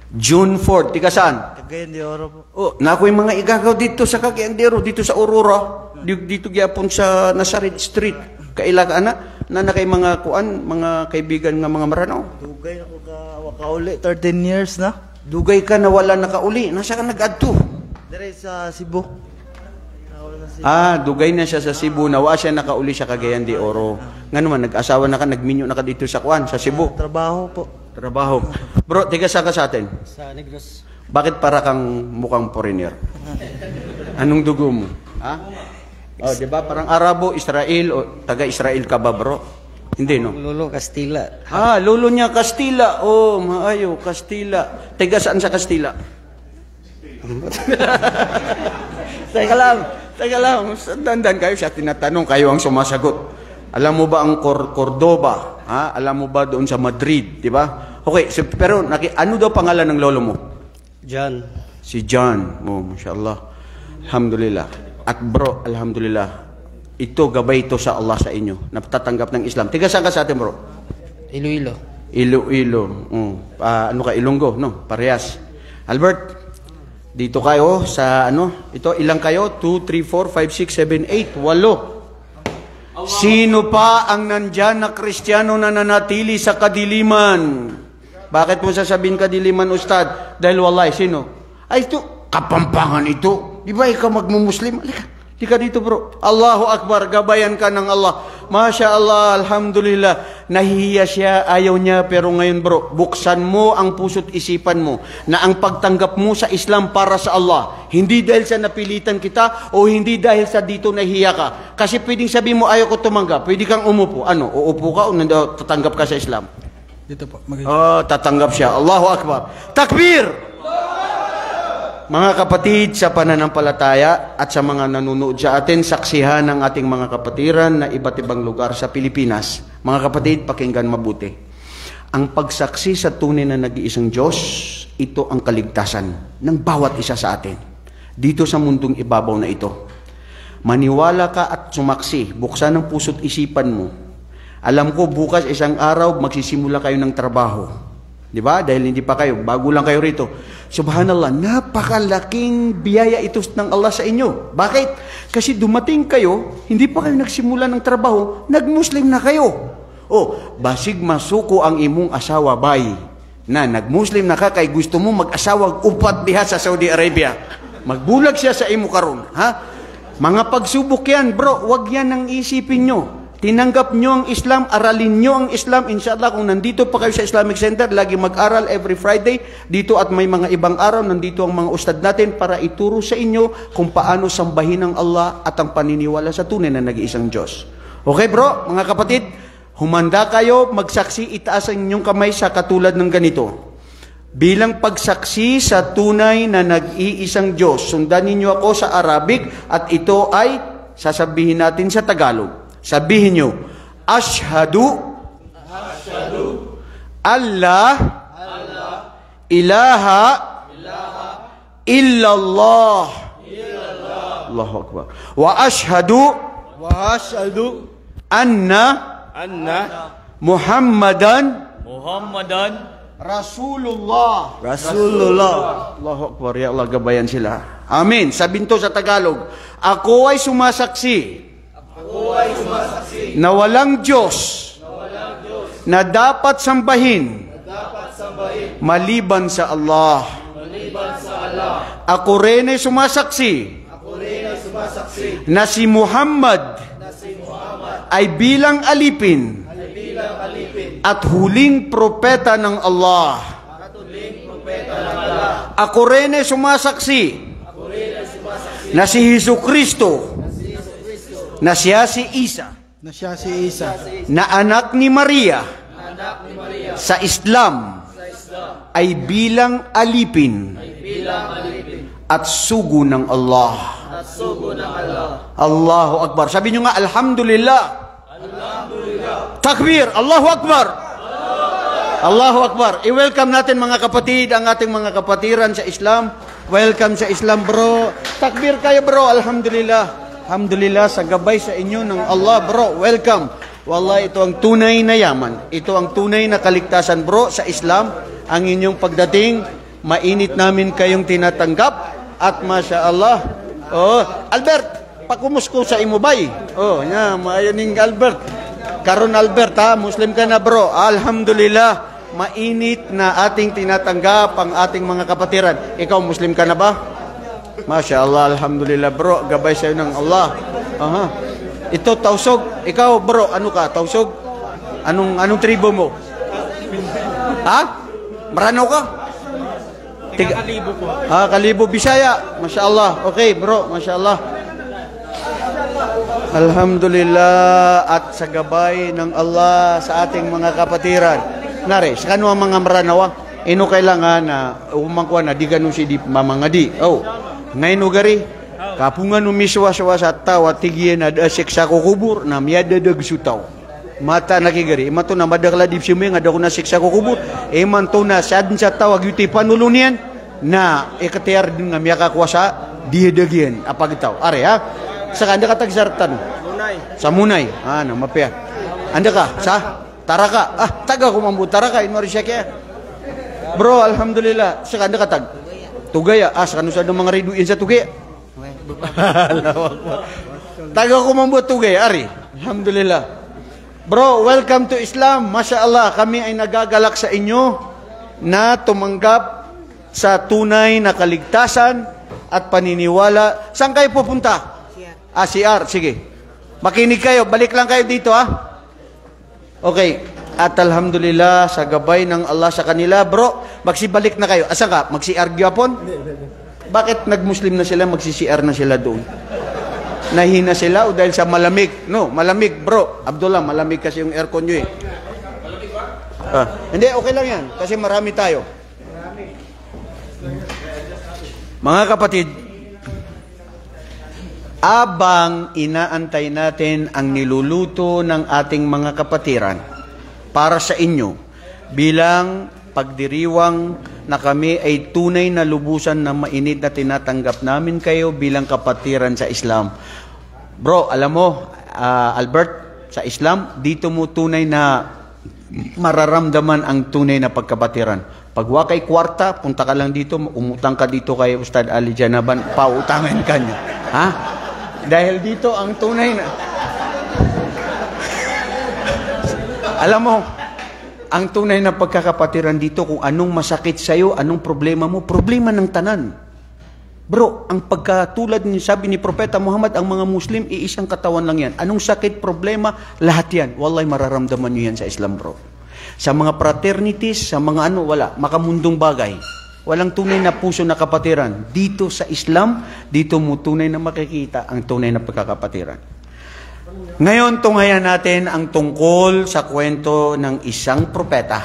June 4. Tiga saan? Cagayan de Oro po. Oh, na ako yung mga igagaw dito sa Cagayan de Oro, dito sa Aurora, dito gyapon sa Nazaret Street. Kailangan na kay mga kuan, mga kaibigan nga mga maranaw. Dugay ako ka wakauli 13 years na. Dugay ka na wala nakauli. Nasa ka nag-adto? Dire sa Cebu. Dugay na siya sa Cebu. Nawa siya nakauli sa Cagayan de Oro. Nga naman, nag-asawa na ka, nagminyo na ka dito sa kuan, sa Cebu. Trabaho po. Bro, tiga saan ka sa atin? Sa Negros. Bakit para kang mukhang foreigner? Anong dugo mo? Ha? Oh, di ba? Parang Arabo, Israel, o taga-Israel ka ba, bro? Hindi, no? Lolo Castilla. Lolo niya Castilla. Oh, maayo, Castilla. Tiga saan sa Castilla? Teka lang. Dandan kayo siya, tinatanong, kayo ang sumasagot. Alam mo ba ang Cordoba? Alam mo ba doon sa Madrid, di ba? Okay, pero ano daw pangalan ng lolo mo? John. Si John. Oh, mashallah. Alhamdulillah. At bro, alhamdulillah. Ito, gabay ito sa Allah sa inyo. Natatanggap ng Islam. Tiga saan ka sa atin, bro? Iloilo. Ano ka, Ilonggo, no? Parehas. Albert, dito kayo sa ito, ilang kayo? 2, 3, 4, 5, 6, 7, 8, 8. Sino pa ang nandyan na Kristiyano na nanatili sa kadiliman? Bakit mo sasabihin kadiliman, Ustad? Dahil wallahi, sino? Ay, ito, kapampangan ito. Di ba ikaw magmumuslim? Halika dito bro. Allahu Akbar, gabayan ka ng Allah. Masya Allah, alhamdulillah. Nahihiya siya, ayaw niya. Pero ngayon bro, buksan mo ang puso't isipan mo na ang pagtanggap mo sa Islam para sa Allah. Hindi dahil sa napilitan kita o hindi dahil sa dito nahihiya ka. Kasi pwedeng sabihin mo, ayaw ko tumanggap. Pwede kang umupo. Uupo ka o tatanggap ka sa Islam? Dito po. Tatanggap siya. Allahu Akbar. Takbir! Mga kapatid sa pananampalataya at sa mga nanonood sa atin, saksihan ng ating mga kapatiran na iba't ibang lugar sa Pilipinas. Mga kapatid, pakinggan mabuti. Ang pagsaksi sa tunay na nag-iisang Diyos, ito ang kaligtasan ng bawat isa sa atin. Dito sa mundong ibabaw na ito. Maniwala ka at sumaksi. Buksan ang puso't isipan mo. Alam ko, bukas isang araw, magsisimula kayo ng trabaho. Di ba? Dahil hindi pa kayo, bago lang kayo rito. Subhanallah, napakalaking biyaya ito ng Allah sa inyo. Bakit? Kasi dumating kayo, hindi pa kayo nagsimula ng trabaho, nag-Muslim na kayo. Basig masuko ang imong asawa, bay, na nag-Muslim na ka, kay gusto mo mag-asawa upat diha sa Saudi Arabia. Magbulag siya sa imo karon, ha? Mga pagsubok yan, bro, wag yan ang isipin nyo. Tinanggap nyo ang Islam, aralin nyo ang Islam. Inshallah, kung nandito pa kayo sa Islamic Center, lagi mag-aral every Friday dito at may mga ibang araw, nandito ang mga ustad natin para ituro sa inyo kung paano sambahin ang Allah at ang paniniwala sa tunay na nag-iisang Diyos. Okay bro, mga kapatid, humanda kayo, magsaksi, itaas ang inyong kamay sa katulad ng ganito. bilang pagsaksi sa tunay na nag-iisang Diyos. Sundan ninyo ako sa Arabic at ito ay sasabihin natin sa Tagalog. Sabihin nyo, Ashhadu Allah ilaha illallah. Allahu Akbar. Wa ashhadu anna Muhammadan Rasulullah. Allahu Akbar. Ya Allah, gabayan sila. Amin. Sabihin to sa Tagalog, ako ay sumasaksi na walang Diyos na dapat sambahin maliban sa Allah. Ako rin ay sumasaksi na si Muhammad ay bilang alipin at huling propeta ng Allah. Ako rin ay sumasaksi na si Jesucristo, na siya si Isa, na anak ni Maria, sa Islam ay bilang alipin at sugo ng Allah. Allahu Akbar. Sabi nyo nga, Alhamdulillah. Takbir. Allahu Akbar. Allahu Akbar. I-welcome natin mga kapatid, ang ating mga kapatiran sa Islam. Welcome sa Islam, bro. Takbir kayo, bro. Alhamdulillah. Alhamdulillah sa gabay sa inyo ng Allah, bro. Welcome. Wallahi, ito ang tunay na yaman. Ito ang tunay na kaligtasan, bro, sa Islam. Ang inyong pagdating, mainit namin kayong tinatanggap. At masya Allah. Oh, Albert, pakumusko sa imubay. Oh, ya, maayaning Albert. Karon Albert, ha, Muslim ka na, bro. Alhamdulillah, mainit na ating tinatanggap ang ating mga kapatiran. Ikaw, Muslim ka na ba? Masya Allah, Alhamdulillah, bro. Gabay sa'yo ng Allah. Aha. Ito, Tausog. Ikaw, bro, ano ka? Tausog? Anong tribo mo? Ha? Marano ka? Kalibo po. Kalibo, Bisaya. Masya Allah. Okay, bro. Masya Allah. Alhamdulillah. At sa gabay ng Allah sa ating mga kapatiran. Nari, sa kanwa mga maranawa, ino kailangan na umangkuan na di ganun si di mamangadi. Oh, ngayon ugari, kapungan umiswa-swa sa tawa tigyan na siksa ko kubur na miyada dagsutaw. Mata nakigari, iman to na madakla di siyumi nga dako na siksa ko kubur, iman to na sad sa tawag yuti panulunian na ikatiyar din nga miyaka kwasa dihedagyan apagitaw. Are ha, sa kanda ka tagsartan. Sa Munay. Na mapya. Anda ka sa Taraka. Taga ko mambu Taraka inori siya kaya. Bro, alhamdulillah. Sa kanda ka tag Tugaya. Sa kanu sa mga riduin sa Tugaya. Taga ko mambu Tugaya, ari. Alhamdulillah. Bro, welcome to Islam. Masya Allah, kami ay nagagalak sa inyo na tumanggap sa tunay na kaligtasan at paniniwala. Saan kayo pupunta? CR. Sige. Makinig kayo. Balik lang kayo dito, ha? Okay. At alhamdulillah, sa gabay ng Allah sa kanila, bro, magsibalik na kayo. Asa ka? Magsi-CR gyapon? Bakit nag-Muslim na sila, magsi-CR na sila doon? Nahina sila o dahil sa malamig? No, malamig, bro. Abdullah, malamig kasi yung aircon nyo eh. Malamig ba? Hindi, okay lang yan. Kasi marami tayo. Mga kapatid, abang inaantay natin ang niluluto ng ating mga kapatiran para sa inyo bilang pagdiriwang na kami ay tunay na lubusan na mainit na tinatanggap namin kayo bilang kapatiran sa Islam. Bro, alam mo, Albert, sa Islam, dito mo tunay na mararamdaman ang tunay na pagkapatiran. Pag wakay kwarta, punta ka lang dito, umutang ka dito kay Ustad Ali Janaban, pautangan ka niya. Ha? Dahil dito ang tunay na... Alam mo, ang tunay na pagkakapatiran dito, kung anong masakit sa'yo, anong problema mo, problema ng tanan. Bro, ang pagkatulad ni sabi ni Propeta Muhammad, ang mga Muslim, iisang katawan lang yan. Anong sakit, problema, lahat yan. Wallahi, mararamdaman nyo yan sa Islam, bro. Sa mga fraternities, sa mga ano, wala. Makamundong bagay. Walang tunay na puso na kapatiran. Dito sa Islam, dito mo tunay na makikita ang tunay na pagkakapatiran. Ngayon, tunghayan natin ang tungkol sa kwento ng isang propeta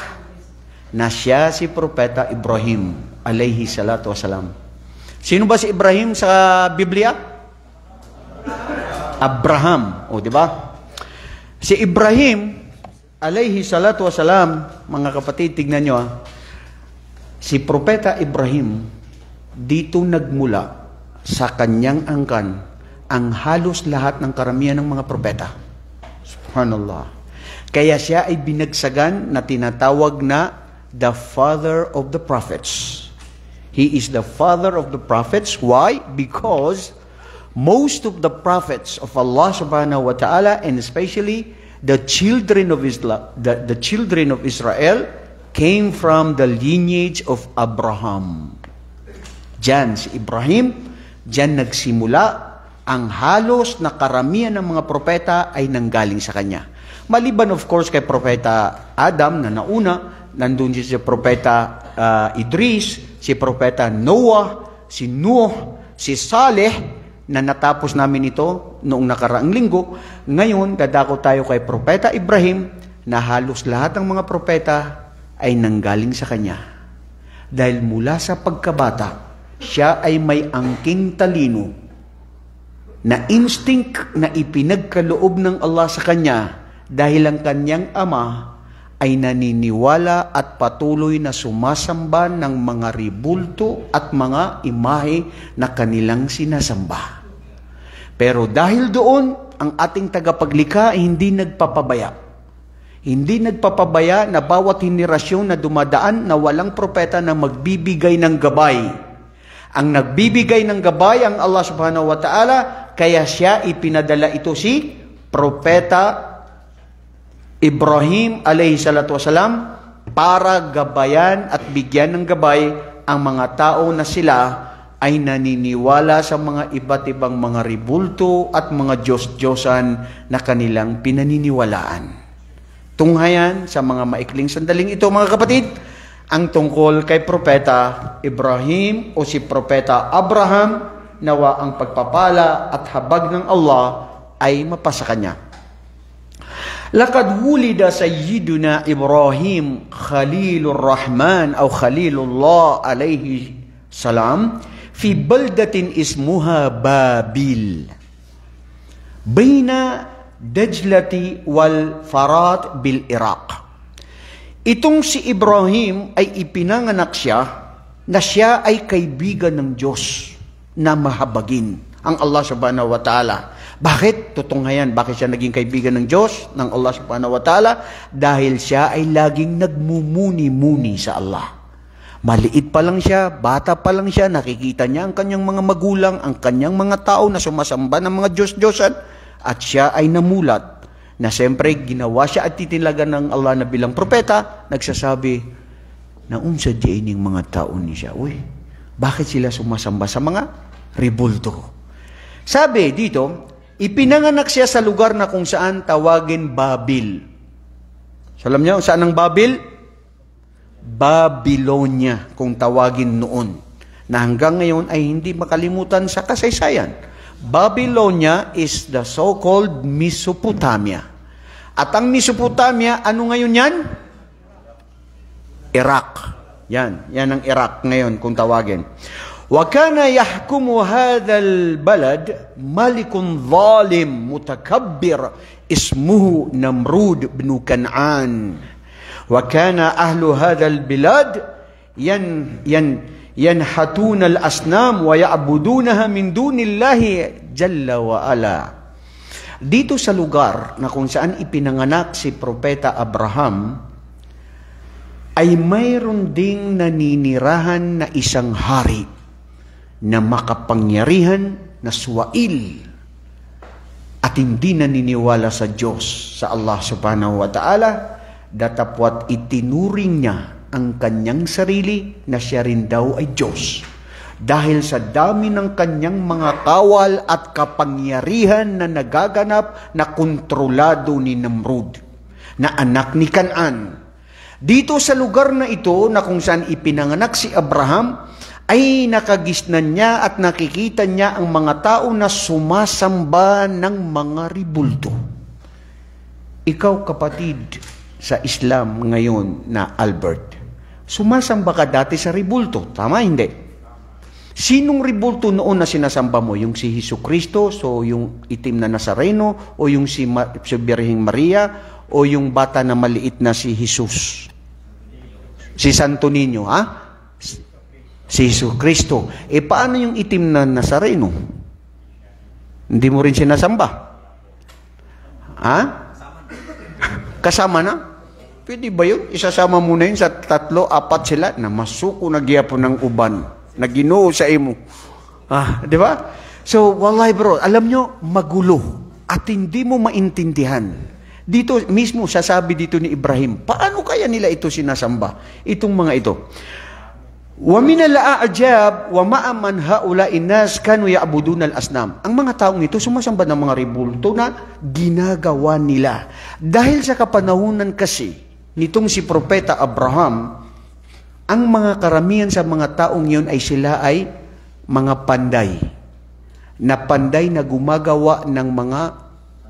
na siya si Propeta Ibrahim alayhi salatu wasalam. Sino ba si Ibrahim sa Biblia? Abraham, o di ba? Si Ibrahim alayhi salatu wasalam, mga kapatid, tignan nyo si Propeta Ibrahim, dito nagmula sa kanyang angkan ang halos lahat ng karamihan ng mga propeta. Subhanallah. Kaya siya ay binagsagan na tinatawag na the father of the prophets. He is the father of the prophets. Why? Because most of the prophets of Allah subhanahu wa ta'ala, and especially the children of Israel, came from the lineage of Abraham. Diyan si Ibrahim, diyan nagsimula ang halos na karamihan ng mga propeta ay nanggaling sa kanya. Maliban of course kay Propeta Adam na nauna, nandun si Propeta Idris, si Propeta Noah, si Nuh, si Saleh, na natapos namin ito noong nakaraang linggo. Ngayon, dadako tayo kay Propeta Ibrahim na halos lahat ng mga propeta ay nanggaling sa kanya. Dahil mula sa pagkabata, siya ay may angking talino na instinct na ipinagkaloob ng Allah sa kanya dahil ang kanyang ama ay naniniwala at patuloy na sumasamba ng mga ribulto at mga imahe na kanilang sinasamba. Pero dahil doon, ang ating tagapaglikha ay hindi nagpapabaya. Hindi nagpapabaya na bawat henerasyon na dumadaan na walang propeta na magbibigay ng gabay. Ang nagbibigay ng gabay ang Allah subhanahu wa ta'ala, kaya siya ipinadala ito si Propeta Ibrahim alayhi salatu wasalam para gabayan at bigyan ng gabay ang mga tao na sila ay naniniwala sa mga iba't ibang mga ribulto at mga Diyos-Diyosan na kanilang pinaniniwalaan. Tunghayan sa mga maikling sandaling ito, mga kapatid, ang tungkol kay Propeta Ibrahim o si Propeta Abraham, nawa ang pagpapala at habag ng Allah ay mapasa kanya. Laqad wulida Sayyiduna Ibrahim Khalilur Rahman o Khalilullah alayhi salam fi baldatin ismuha Babil baina Dajlati wal Farat bil Iraq. Itong si Ibrahim ay ipinanganak siya na siya ay kaibigan ng Diyos na mahabagin, ang Allah subhanahu wa ta'ala. Bakit? Tutunghayan, bakit siya naging kaibigan ng Diyos, ng Allah subhanahu wa ta'ala? Dahil siya ay laging nagmumuni-muni sa Allah. Maliit pa lang siya, bata pa lang siya, nakikita niya ang kanyang mga magulang, ang kanyang mga tao na sumasamba ng mga Diyos-Diyosan, at siya ay namulat na siyempre ginawa siya at titilagan ng Allah na bilang propeta, nagsasabi na unsa diining mga tao ni siya. Uy, bakit sila sumasamba sa mga ribulto? Sabi dito, ipinanganak siya sa lugar na kung saan tawagin Babil. So, alam niyo saan ang Babil? Babylonia kung tawagin noon, na hanggang ngayon ay hindi makalimutan sa kasaysayan. Babylonia is the so-called Mesopotamia. At ang Mesopotamia, ano ngayon yan? Iraq. Yan ang Iraq ngayon kung tawagin. وَكَانَ يَحْكُمُ هَذَا الْبَلَدْ مَلِكٌ ظَالِمٌ مُتَكَبِّرٌ اسمه نمرود بن كنعان وكان أهل هذا البلاد ينحتون الأصنام ويعبدونها من دون الله جل وعلا. Dito sa lugar na kung saan ipinanganak si Propeta Abraham, ay mayroon ding naninirahan na isang hari na makapangyarihan na suwail at hindi naniniwala sa Diyos, sa Allah subhanahu wa ta'ala, datapwat itinuring niya ang kanyang sarili na siya rin daw ay Diyos. Dahil sa dami ng kanyang mga kawal at kapangyarihan na nagaganap na kontrolado ni Namrud, na anak ni Kanaan. Dito sa lugar na ito na kung saan ipinanganak si Abraham, ay nakagisnan niya at nakikita niya ang mga tao na sumasamba ng mga ribulto. Ikaw kapatid sa Islam ngayon na Albert, Sumasamba ka dati sa rebulto. Tama, hindi? Sinong rebulto noon na sinasamba mo? Yung si Jesucristo, so yung itim na Nazareno, o yung si Birheng Maria, o yung bata na maliit na si Jesus? Si Santo Niño, ha? Si Jesucristo. Paano yung itim na Nazareno? Hindi mo rin sinasamba? Ha? Kasama na? Pwede ba yun? Isasama mo na yun sa 3, 4 sila na masuko na gyapon ng uban na Ginoo sa imo. Di ba? So, wallahi bro, alam nyo, magulo at hindi mo maintindihan. Dito mismo, sasabi dito ni Ibrahim, paano kaya nila ito sinasamba? Itong mga ito. وَمِنَ الْأَعْجَابِ وَمَأَمَنْ هَؤُلَاءِ النَّاسِ كَانُوا يَعْبُدُونَ الْأَصْنَامِ. Ang mga taong ito sumasamba ng mga rebulto na ginagawa nila. Dahil sa kapanahunan kasi nitong si Propeta Abraham, ang mga karamihan sa mga taong yun ay sila ay mga panday. Na panday na gumagawa ng mga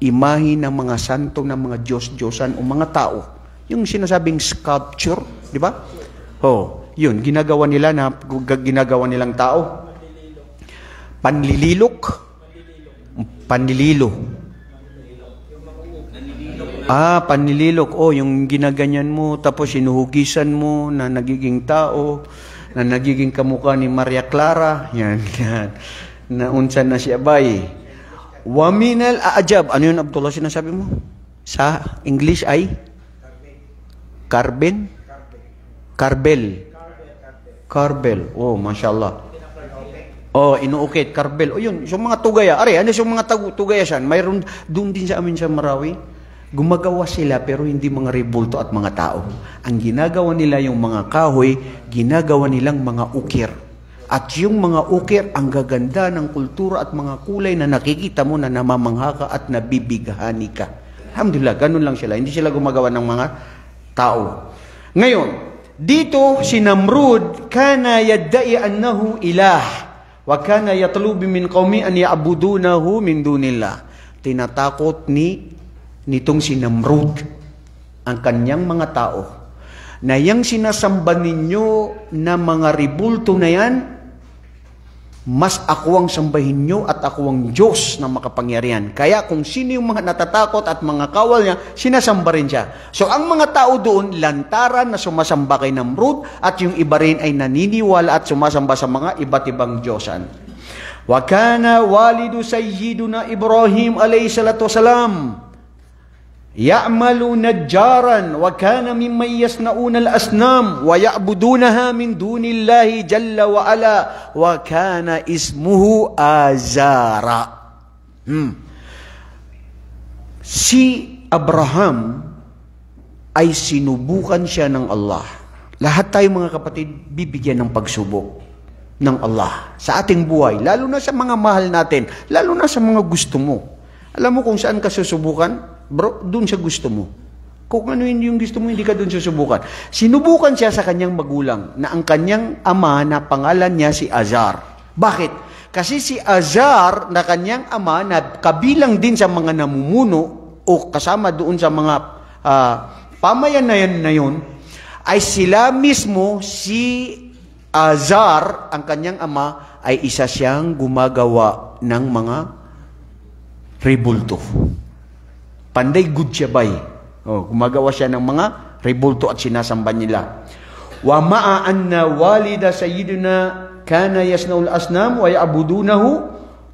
imahe ng mga santo, ng mga Diyos-Diyosan o mga tao. Yung sinasabing sculpture, di ba? Yun, ginagawa nila na ginagawa nilang tao. Panlililok. Panlililo. Panlililok. Yung ginaganyan mo, tapos sinuhugisan mo na nagiging tao, na nagiging kamukha ni Maria Clara. Yan. Naunsan na siya bay. Waminal aajab. Ano yun, Abdullah, sinasabi mo? Sa English ay? Carbel. Carbel. Mashallah. Inuukit, Carbel. Yun, yung mga tugaya. Ano yung mga tugaya siya? Mayroon doon din sa amin sa Marawi. Gumagawa sila pero hindi mga rebulto at mga tao. Ang ginagawa nila yung mga kahoy, ginagawa nilang mga ukir. At yung mga ukir, ang gaganda ng kultura at mga kulay na nakikita mo na namamangha ka at nabibighani ka. Alhamdulillah, ganun lang sila. Hindi sila gumagawa ng mga tao. Ngayon, dito si Namrud kana yadda'i annahu ilah wa kana yatlubu min qaumi an ya'budunahu min dunillah. Tinatakot nitong si Namrud ang kanyang mga tao na yang sinasamba ninyo na mga rebulto na yan, mas ako ang sambahin nyo at ako ang Diyos na makapangyarihan. Kaya kung sino yung mga natatakot at mga kawal niya, sinasamba rin siya. So ang mga tao doon, lantaran na sumasamba kay Namrud at yung iba rin ay naniniwala at sumasamba sa mga iba't ibang Diyosan. Wa kana walidu sayyiduna Ibrahim alayhi salatu wasalam ya'malu najjaran wa kana mimman yasna'una al-asnam wa ya'budunaha min dunillahi jalla wa ala wa kana ismuhu Azara. Si Abraham ay sinubukan siya ng Allah. Lahat tayo mga kapatid bibigyan ng pagsubok ng Allah sa ating buhay, lalo na sa mga mahal natin, lalo na sa mga gusto mo. Alam mo kung saan ka susubukan? Bro, dun sa gusto mo. Kung ano yung gusto mo, hindi ka dun susubukan. Sinubukan siya sa kanyang magulang na ang kanyang ama na pangalan niya si Azar. Bakit? Kasi si Azar na kanyang ama na kabilang din sa mga namumuno o kasama doon sa mga pamayanan na yun, ay sila mismo, si Azar, ang kanyang ama, ay isa siyang gumagawa ng mga rebulto. Panday good siya bay. Gumagawa siya ng mga rebulto at sinasamba nila. Wa ma'a anna walida sayyidina kana yasnaul asnam wa ya'budunahu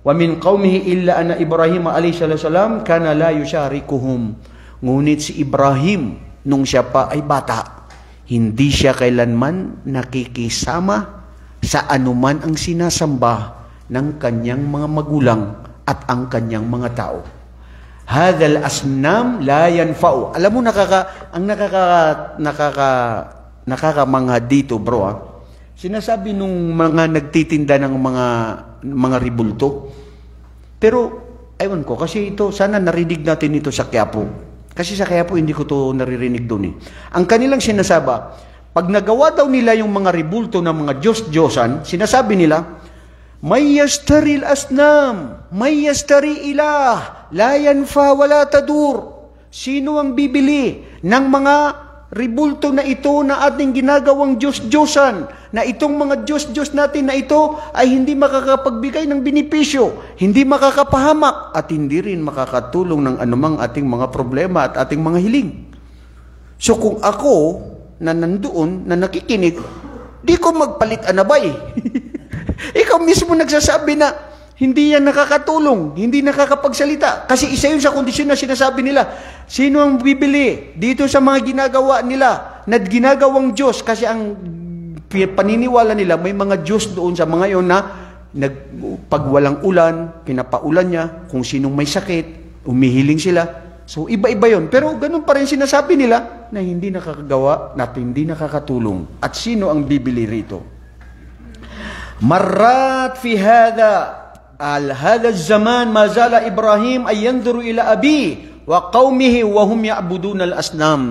wa min qaumihi illa anna Ibrahim alayhi salam kana la yusharikuhum. Ngunit si Ibrahim nung siya pa ay bata, hindi siya kailanman nakikisama sa anuman ang sinasamba ng kanyang mga magulang at ang kanyang mga tao. Hadal asnam la yanfa'u. Alam mo nakakamangha dito, bro. Sinasabi nung mga nagtitinda ng mga rebulto. Pero aywan ko kasi ito sana narinig natin ito sa Quiapo. Kasi sa Quiapo hindi ko to naririnig doon eh. Ang kanilang sinasaba, pag nagawa daw nila yung mga rebulto ng mga Diyos-Diyosan, sinasabi nila, may yastaril asnam, may yastari ilah, la yanfa wala tadur. Sino ang bibili ng mga ribulto na ito na ating ginagawang Diyos-Diyosan, na itong mga Diyos-Diyos natin na ito ay hindi makakapagbigay ng binipisyo, hindi makakapahamak, at hindi rin makakatulong ng anumang ating mga problema at ating mga hiling. So kung ako na nandoon, na nakikinig, di ko magpalit anabay. Ikaw mismo nagsasabi na hindi yan nakakatulong, hindi nakakapagsalita. Kasi isa yun sa kondisyon na sinasabi nila. Sino ang bibili dito sa mga ginagawa nila na ginagawang Diyos? Kasi ang paniniwala nila, may mga Diyos doon sa mga yon na pag walang ulan, pinapaulan niya. Kung sinong may sakit, umihiling sila. So iba-iba yon. Pero ganun pa rin sinasabi nila na hindi nakakagawa, na hindi nakakatulong. At sino ang bibili rito? Marat fi hada هذا الزمان ما زال إبراهيم أن ينظر إلى أبيه وقومه وهم يعبدون الأصنام.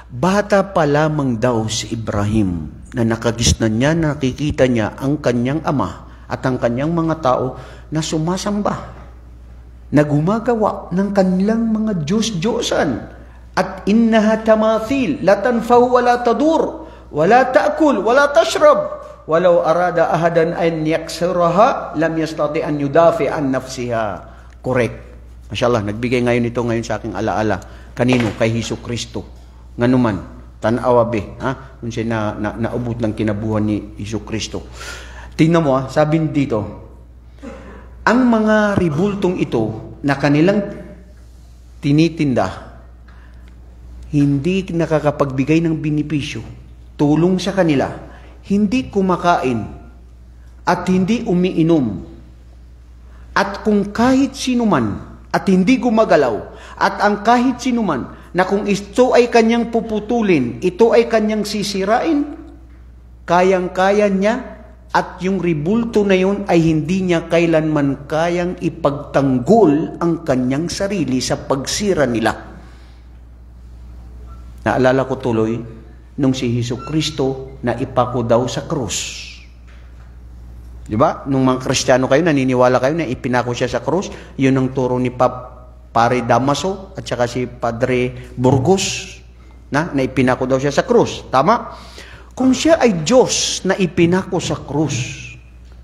Bata pa lamang daw si Ibrahim na nakagisnan niya, nakikita niya ang kanyang ama at ang kanyang mga tao na sumasamba, na gumagawa ng kanilang mga Diyos-Diyosan. At innaha tamathil la tanfaw wa la tadur wa la ta'kul wa la tashrab. Walau arada ahadan an yaksuraha, lam yastati an yudafi an nafsiha. Correct. Mashallah, nagbigay ngayon ito ngayon sa aking alaala. Kanino? Kay Hesus Kristo. Nganuman, tanawabe, ha? Kung siya naubot ng kinabuhan ni Hesus Kristo. Tingnan mo, sabi dito, ang mga ribultong ito na kanilang tinitinda, hindi nakakapagbigay ng binipisyo, tulong sa kanila, hindi kumakain at hindi umiinom, at kung kahit sinuman at hindi gumagalaw, at ang kahit sinuman na kung ito ay kanyang puputulin, ito ay kanyang sisirain, kayang-kaya niya, at yung ribulto na yun ay hindi niya kailanman kayang ipagtanggol ang kanyang sarili sa pagsira nila. Naalala ko tuloy nung si Hesus Kristo na ipako daw sa krus. Di ba? Nung mga Kristiyano kayo, naniniwala kayo na ipinako siya sa krus, yun ang turo ni Pare Damaso at saka si Padre Burgos, na ipinako daw siya sa krus. Tama? Kung siya ay Diyos na ipinako sa krus,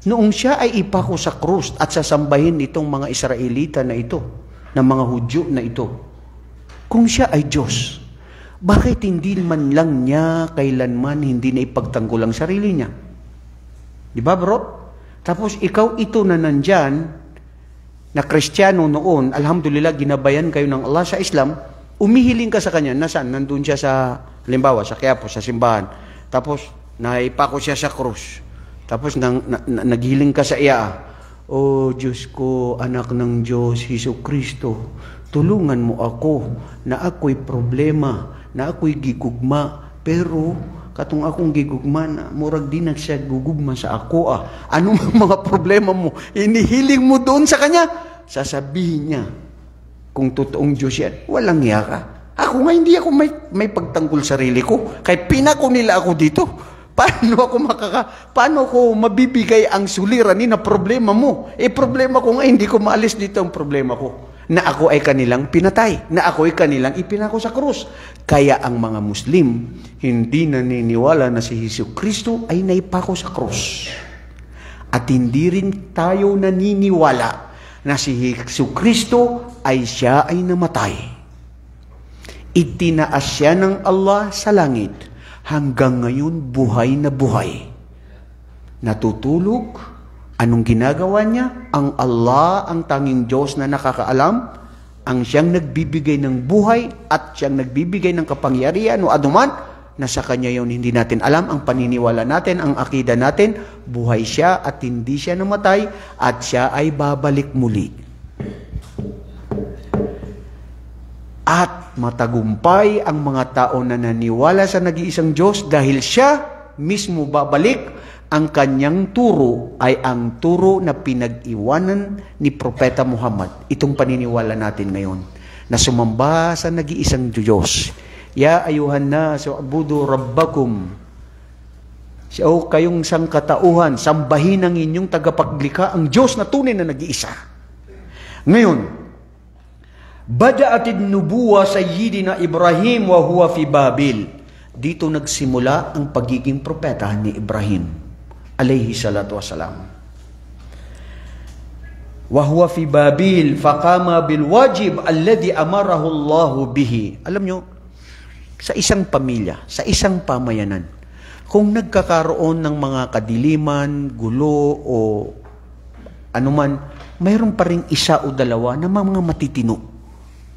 noong siya ay ipako sa krus at sasambahin itong mga Israelita na ito, ng mga Hudyo na ito, kung siya ay Diyos, bakit hindi man lang niya kailanman hindi na ipagtanggol ang sarili niya? Di ba, bro? Tapos ikaw ito na nandyan, na Kristiyano noon, alhamdulillah, ginabayan kayo ng Allah sa Islam, umihiling ka sa kanya. Nasaan? Nandun siya sa, halimbawa, sa Quiapo, sa simbahan. Tapos, naipako siya sa krus. Tapos, naghiling ka sa iya. Oh, Diyos ko, anak ng Diyos, Hesus Kristo, tulungan mo ako na ako'y problema, na ako'y gigugma, pero katong akong gigugma na murag di na siya gugugma sa ako. Ano mga problema mo? Inihiling mo doon sa kanya. Sasabihin niya, kung totoong Diyos yan, walang hiya ka. Ako nga, hindi ako may pagtanggol sarili ko. Kaya pinako nila ako dito. Paano ko mabibigay ang suliranin na problema mo? Problema ko nga, hindi ko maalis dito ang problema ko. Na ako ay kanilang pinatay, na ako ay kanilang ipinako sa krus. Kaya ang mga Muslim, hindi naniniwala na si Hesus Kristo ay naipako sa krus. At hindi rin tayo naniniwala na si Hesus Kristo ay siya ay namatay. Itinaas siya ng Allah sa langit, hanggang ngayon buhay na buhay. Natutulog. Anong ginagawa niya? Ang Allah, ang tanging Diyos na nakakaalam, ang siyang nagbibigay ng buhay at siyang nagbibigay ng kapangyarihan o anuman, na sa Kanya yun hindi natin alam. Ang paniniwala natin, ang akida natin, buhay siya at hindi siya namatay at siya ay babalik muli. At matagumpay ang mga tao na naniwala sa nag-iisang Diyos dahil siya mismo babalik. Ang kanyang turo ay ang turo na pinag-iwanan ni Propeta Muhammad. Itong paniniwala natin ngayon, na sumamba sa nag-iisang Diyos. Ya ayuhan nas, u'budu rabbakum. So, kayong sangkatauhan, sambahin ang inyong tagapaglikha, ang Diyos na tunay na nag-iisa. Ngayon, Bada'atid nubuwa Sayyidina Ibrahim wa huwa fi Babil. Dito nagsimula ang pagiging propeta ni Ibrahim alayhi salatu wasalam. Wa huwa fi Babil faqama bil wajib alladhi amarahu Allahu bihi. Alam nyo, sa isang pamilya, sa isang pamayanan, kung nagkakaroon ng mga kadiliman, gulo o anuman, mayroon pa rin isa o dalawa na mga matitino.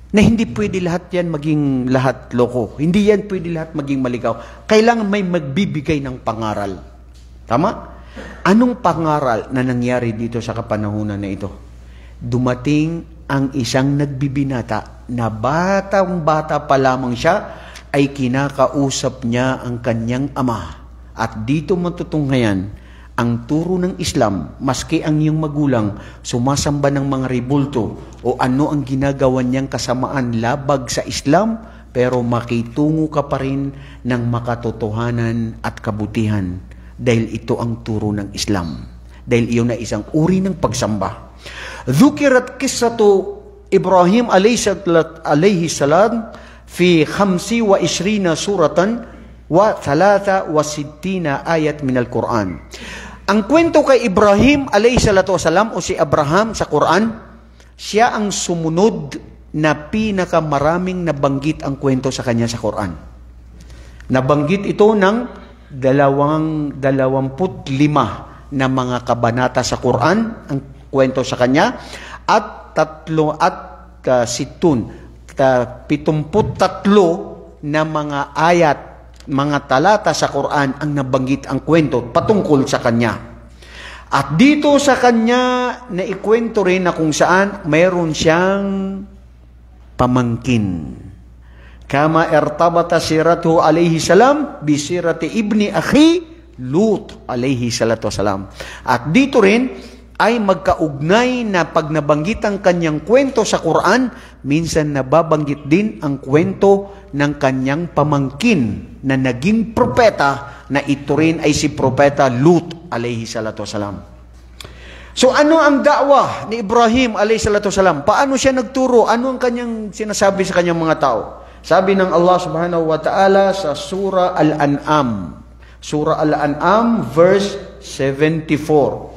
Na hindi pwede lahat yan maging lahat loko. Hindi yan pwede lahat maging maligaw. Kailangan may magbibigay ng pangaral. Tama? Anong pangaral na nangyari dito sa kapanahunan na ito? Dumating ang isang nagbibinata na batang-bata pa lamang siya ay kinakausap niya ang kanyang ama. At dito matutunghayan ang turo ng Islam, maski ang iyong magulang sumasamba ng mga ribulto o ano ang ginagawa niyang kasamaan labag sa Islam, pero makitungo ka pa rin ng makatotohanan at kabutihan dahil ito ang turo ng Islam. Dahil iyon na isang uri ng pagsamba. Dhukirat qissatu Ibrahim alayhi salam fi 25 suratan wa 63 ayat min al-Quran. Ang kwento kay Ibrahim alayhi salatu wasalam o si Abraham sa Quran, siya ang sumunod na pinakamaraming nabanggit ang kwento sa kanya sa Quran. Nabanggit ito ng 25 na mga kabanata sa Quran, ang kwento sa kanya, at 73 na mga ayat, mga talata sa Quran ang nabanggit ang kwento patungkol sa kanya. At dito sa kanya na ikwento rin na kung saan mayroon siyang pamangkin. Kama irtabata siratuhu alayhi salam bi sirati ibni akhi Lut alayhi salatu wasalam. At dito rin ay magkaugnay na pag nabanggit ang kanyang kwento sa Quran, minsan nababanggit din ang kwento ng kanyang pamangkin na naging propeta, na ito rin ay si propeta Lut alayhi salatu wasalam. So ano ang da'wah ni Ibrahim alayhi salatu wasalam? Paano siya nagturo? Ano ang kanyang sinasabi sa kanyang mga tao? Sabi ng Allah subhanahu wa ta'ala sa Surah Al-An'am. Surah Al-An'am verse 74.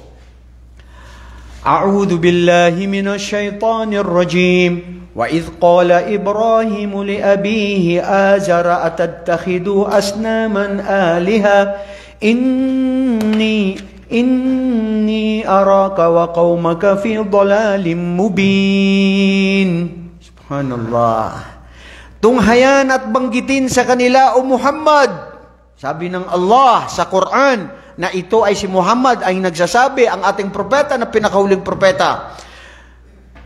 أعوذ بالله من الشيطان الرجيم وإذ قال إبراهيم لأبيه آزر أتتخذ أصناما آلهة إني أراك وقومك في ضلال مبين. Subhanallah. Tunghayan at banggitin sa kanila, O Muhammad, sabi ng Allah sa Quran, na ito ay si Muhammad ay nagsasabi, ang ating propeta na pinakahuling propeta.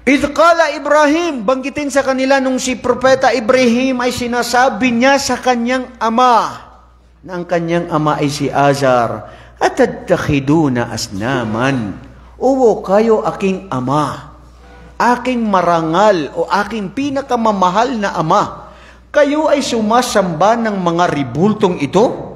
Idh qala Ibrahim, banggitin sa kanila nung si propeta Ibrahim ay sinasabi niya sa kanyang ama, na ang kanyang ama ay si Azar, atadtakhiduna asnaman, uwo kayo aking ama, aking marangal o aking pinakamamahal na ama, kayo ay sumasamba ng mga ribultong ito,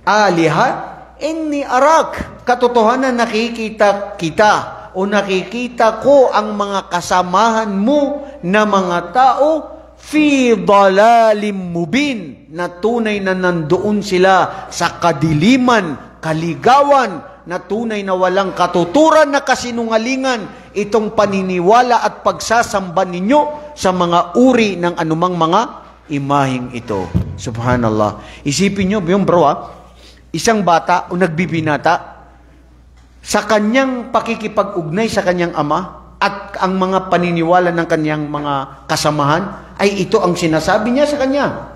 aliha, inni arak, katotohanan nakikita kita o nakikita ko ang mga kasamahan mo na mga tao fi dalalim mubin, na tunay na nandoon sila sa kadiliman, kaligawan, na tunay na walang katuturan na kasinungalingan itong paniniwala at pagsasamba ninyo sa mga uri ng anumang mga imaheng ito. Subhanallah. Isipin nyo, yung bro, isang bata o nagbibinata sa kanyang pakikipag-ugnay sa kanyang ama at ang mga paniniwala ng kanyang mga kasamahan ay ito ang sinasabi niya sa kanya,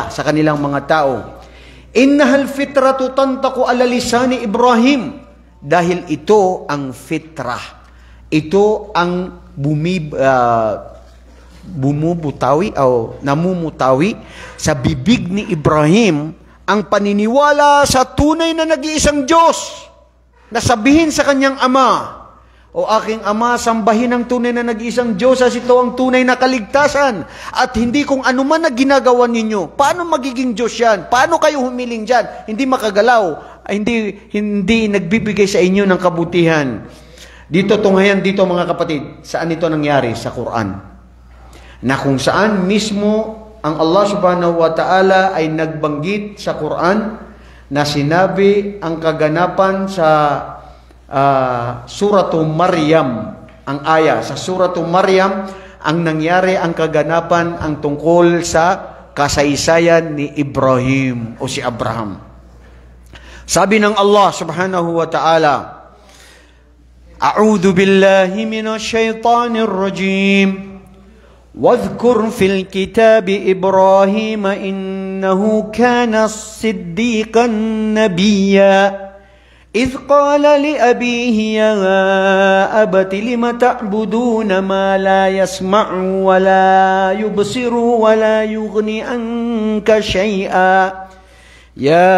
sa kanilang mga tao. Innahal fitratu tantaku ala lisani Ibrahim, dahil ito ang fitrah. Ito ang bumubutawi o namumutawi sa bibig ni Ibrahim, ang paniniwala sa tunay na nag-iisang Diyos, na sabihin sa kanyang ama, O aking ama, sambahin ang tunay na nag-iisang Diyos, as ito ang tunay na kaligtasan, at hindi kung ano man na ginagawa ninyo. Paano magiging Diyos yan? Paano kayo humiling dyan? Hindi makagalaw, hindi nagbibigay sa inyo ng kabutihan. Dito tunghayan dito mga kapatid, saan ito nangyari? Sa Quran. na kung saan mismo ang Allah subhanahu wa ta'ala ay nagbanggit sa Quran na sinabi ang kaganapan sa Suratu Maryam, ang aya sa Suratu Maryam, ang nangyari ang kaganapan ang tungkol sa kasaysayan ni Ibrahim o si Abraham. Sabi ng Allah subhanahu wa ta'ala, A'udhu billahi minash shaitanir rajim. واذكر في الكتاب إبراهيم إنه كان صديقا نبيا إذ قال لأبيه يا أبت لم تعبدون ما لا يسمع ولا يبصر ولا يغني عنك شيئا يا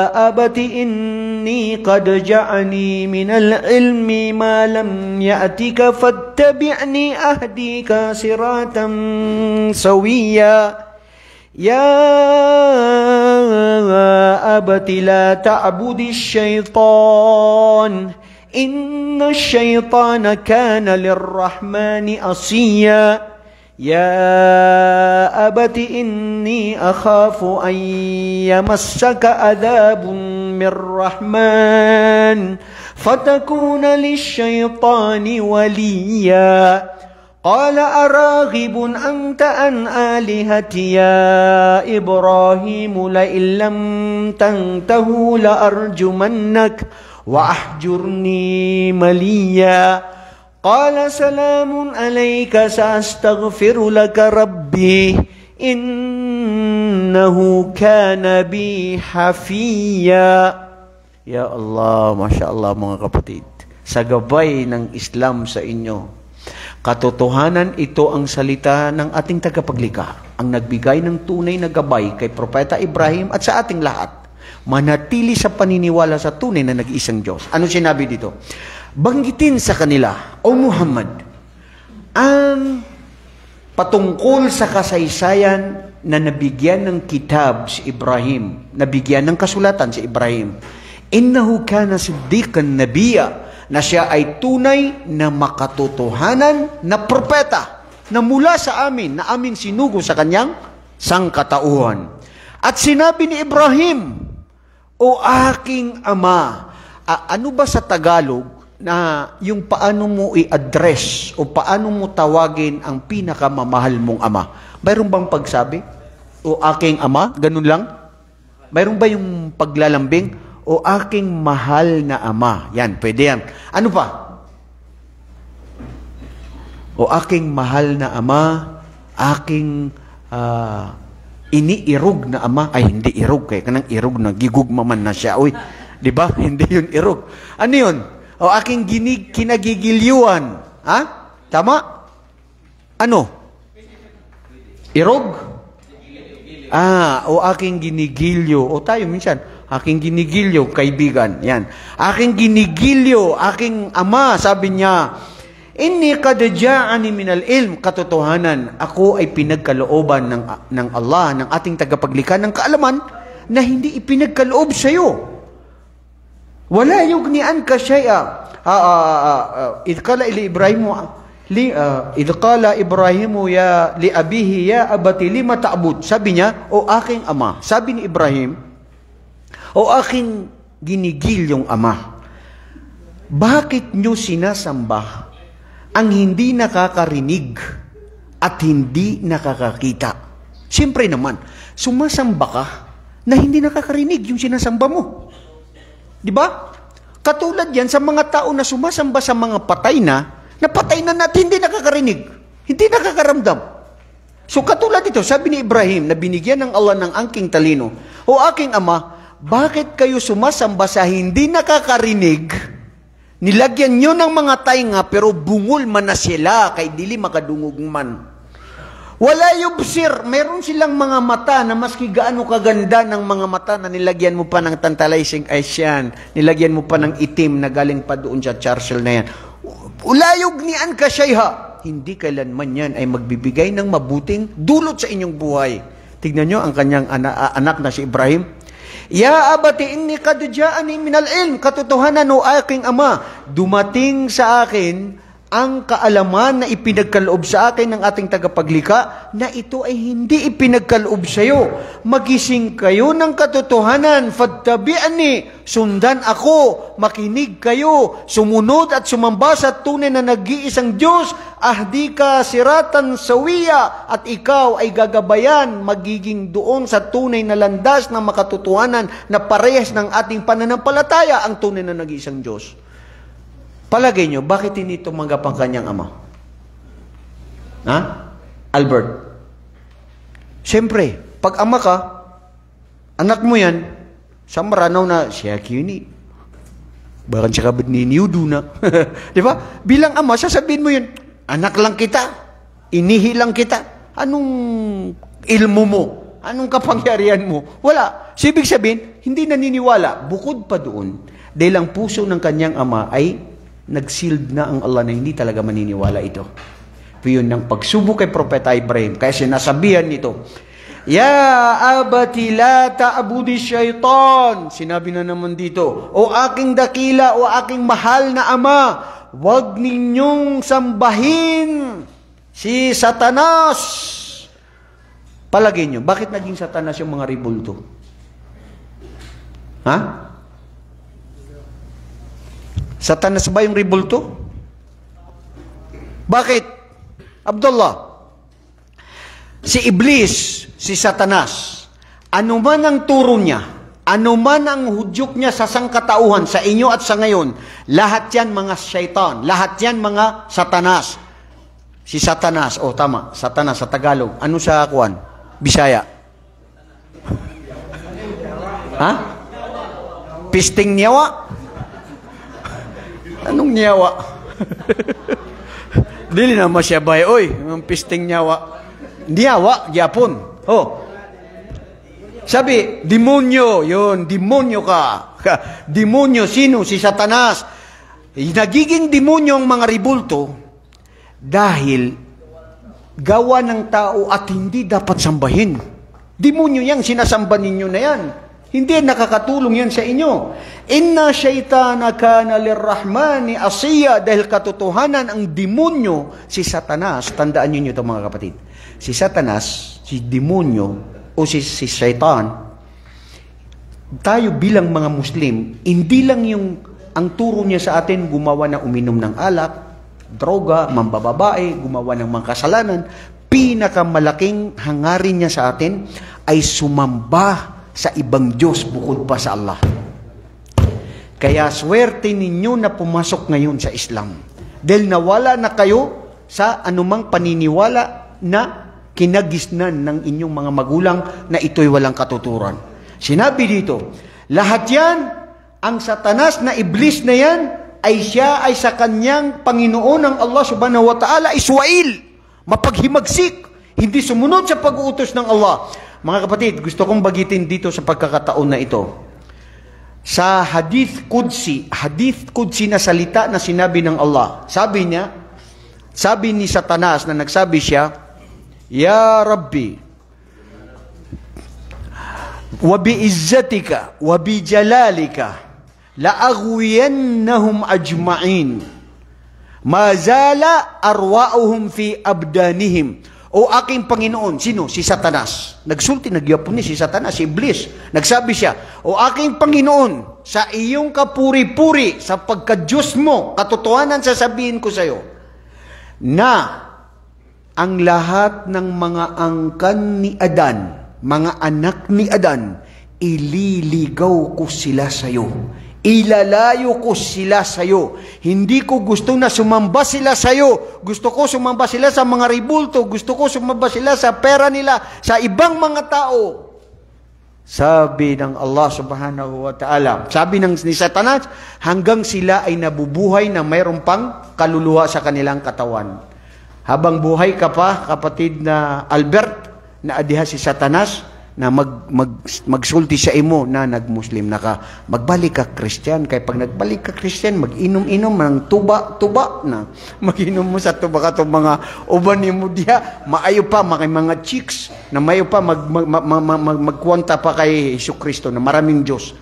أبت إني قد جاءني من العلم ما لم يأتك فاتبعني أهديك صراطا سويا يا أبت لا تعبد الشيطان إن الشيطان كان للرحمن عصيا يا أبت إني أخاف أن يمسك عذاب من الرحمن فتكون للشيطان وليا قال أراغب أنت عن آلهتي يا إبراهيم لئن لم تنته لأرجمنك وأحجرني مليا قال سلام عليك سأستغفر لك ربي إنه كان بي حفيا. Ya Allah, Masya Allah mga kapatid, sa gabay ng Islam sa inyo, katotohanan ito ang salita ng ating tagapaglikha, ang nagbigay ng tunay na gabay kay Propeta Ibrahim at sa ating lahat, manatili sa paniniwala sa tunay na nag-iisang Diyos. Ano sinabi dito? Banggitin sa kanila, O Muhammad, ang patungkol sa kasaysayan na nabigyan ng kitab si Ibrahim, nabigyan ng kasulatan si Ibrahim. Innahu kana siddiqan nabiyya, na siya ay tunay na makatotohanan na propeta na mula sa amin, na amin sinugo sa kanyang sangkatauhan. At sinabi ni Ibrahim, O aking ama, ano ba sa Tagalog na yung paano mo i-address o paano mo tawagin ang pinakamamahal mong ama? Mayroon bang pagsabi? O aking ama? Ganun lang? Mayroon ba yung paglalambing? O aking mahal na ama? Yan, pwede yan. Ano pa? O aking mahal na ama, aking iniirog na ama. Ay, hindi irog. Kaya kanang irog na gigugmaman na siya. Uy, di ba? Hindi yun irog. Ano yun? O aking kinagigilyuan. Ha? Tama? Ano? Irog? O aking ginigilyo. O tayo minsan, aking ginigilyo, kaibigan. Yan. Aking ginigilyo, aking ama, sabi niya, Inni qad ja'ani minal ilm, katotohanan, ako ay pinagkalooban ng Allah, ng ating tagapaglikha ng kaalaman na hindi ipinagkaloob sa iyo. Wala yugnian ka shay'a. Idh qala Ibrahimu ya li abihi ya abati lima ta'bud. Sabi niya, o aking ama. Sabi ni Ibrahim, o aking ginigilyong ama, bakit nyo sinasamba ang hindi nakakarinig at hindi nakakakita? Siyempre naman, sumasamba ka na hindi nakakarinig yung sinasamba mo. Di ba? Katulad yan sa mga tao na sumasamba sa mga patay na patay na natin, hindi nakakarinig, hindi nakakaramdam. So katulad ito, sabi ni Ibrahim na binigyan ng Allah ng angking talino, o aking ama, bakit kayo sumasamba sa hindi nakakarinig? Nilagyan nyo ng mga tainga pero bungol man na sila kay dili makadungog man. Wala yubsir, meron silang mga mata na maski gaano kaganda ng mga mata na nilagyan mo pa ng tantalizing eyes yan, nilagyan mo pa ng itim na galing pa doon sa Charcel na yan. Ulayog niyan ka syaiha, hindi kailanman yan ay magbibigay ng mabuting dulot sa inyong buhay. Tignan nyo ang kanyang anak na si Ibrahim. Ya abati inni qad ja'ani minal ilm, katotohanan o aking ama, dumating sa akin ang kaalaman na ipinagkaloob sa akin ng ating tagapaglikha na ito ay hindi ipinagkaloob sa iyo. Magising kayo ng katotohanan, fattabi'ani, sundan ako, makinig kayo, sumunod at sumamba sa tunay na nag-iisang Diyos, ahdika siratan sawiya, at ikaw ay gagabayan, magiging doon sa tunay na landas ng makatotohanan na parehas ng ating pananampalataya, ang tunay na nag-iisang Diyos. Palagay nyo, bakit hindi tumanggap ang kanyang ama? Ha? Albert. Siyempre, pag ama ka, anak mo yan, sa maranaw na, siya kini. Bakan siya kabit ni Niudu na. Di ba? Bilang ama, sasabihin mo yun, anak lang kita, inihi lang kita. Anong ilmo mo? Anong kapangyarihan mo? Wala. So, ibig sabihin, hindi naniniwala. Bukod pa doon, dahil ang puso ng kanyang ama ay nag-sealed na ang Allah na hindi talaga maniniwala ito. Yun ng pagsubok kay Propeta Ibrahim. Kaya sinasabihan nito, Ya abati la ta'budi syaitan. Sinabi na naman dito, O aking dakila, o aking mahal na ama, huwag ninyong sambahin si Satanas. Palagay nyo, bakit naging Satanas yung mga ribulto? Ha? Satanas ba yung ribulto? Bakit? Abdullah, si Iblis, si Satanas, ano man ang turo niya, ano man ang hudyok niya sa sangkatauhan, sa inyo at sa ngayon, lahat yan mga syaitan, lahat yan mga Satanas. Si Satanas, tama, Satanas sa Tagalog. Ano sa kuwan? Bisaya. Ha? Pisting niyawa? Anong niyawa? Dili na masyabay, oy, ang pisting niyawa. Niyawa, Japon. Sabi, demonyo, yun, demonyo ka. Demonyo, sino? Si Satanas. Nagiging demonyo ang mga ribulto dahil gawa ng tao at hindi dapat sambahin. Demonyo yan, sinasamba ninyo na yan. Hindi nakakatulong yan sa inyo. Inna shaytana kana lirrahmani asiya, dahil katotohanan ang demonyo, si Satanas, tandaan niyo ito mga kapatid. Si Satanas, si demonyo, o si shaytan, tayo bilang mga Muslim, hindi lang yung ang turo niya sa atin, gumawa na uminom ng alak, droga, mambababae, gumawa ng mga kasalanan. Pinakamalaking hangarin niya sa atin ay sumamba sa ibang Diyos bukod pa sa Allah. Kaya swerte ninyo na pumasok ngayon sa Islam. Dahil nawala na kayo sa anumang paniniwala na kinagisnan ng inyong mga magulang na ito'y walang katuturan. Sinabi dito, lahat yan, ang Satanas na Iblis na yan, ay siya ay sa kanyang Panginoon ng Allah subhanahu wa ta'ala, Israel, mapaghimagsik, hindi sumunod sa pag-uutos ng Allah. Mga kapatid, gusto kong bagitin dito sa pagkakataon na ito. Sa hadith Qudsi na salita na sinabi ng Allah. Sabi niya, sabi ni Satanas na nagsabi siya, Ya Rabbi, wa bi'izzatika, wa bijalalika, la'aghwiyannahum ajma'in, mazala arwa'uhum fi abdanihim. O aking Panginoon, sino? Si Satanas. Nagsulti, nagyapon ni si Satanas, si Iblis. Nagsabi siya, O aking Panginoon, sa iyong kapuri-puri, sa pagka-Diyos mo, katotohanan sasabihin ko sa iyo, na ang lahat ng mga angkan ni Adan, mga anak ni Adan, ililigaw ko sila sa iyo. Ilalayo ko sila sa iyo. Hindi ko gusto na sumamba sila sa iyo. Gusto ko sumamba sila sa mga ribulto. Gusto ko sumamba sila sa pera nila, sa ibang mga tao. Sabi ng Allah subhanahu wa ta'ala, sabi ng ni Satanas, hanggang sila ay nabubuhay na mayroon pang kaluluwa sa kanilang katawan. Habang buhay ka pa, kapatid na Albert, na adiha si Satanas, na magsulti sa imo na nagmuslim na ka, magbalik ka Christian. Kaya pag nagbalik ka Christian, mag-inom-inom ng tuba na. Mag-inom mo sa tuba ka itong mga uban ni mo diya. Maayo pa, mga chicks, na mayo pa magkwanta pa kay Jesu Kristo na maraming Diyos.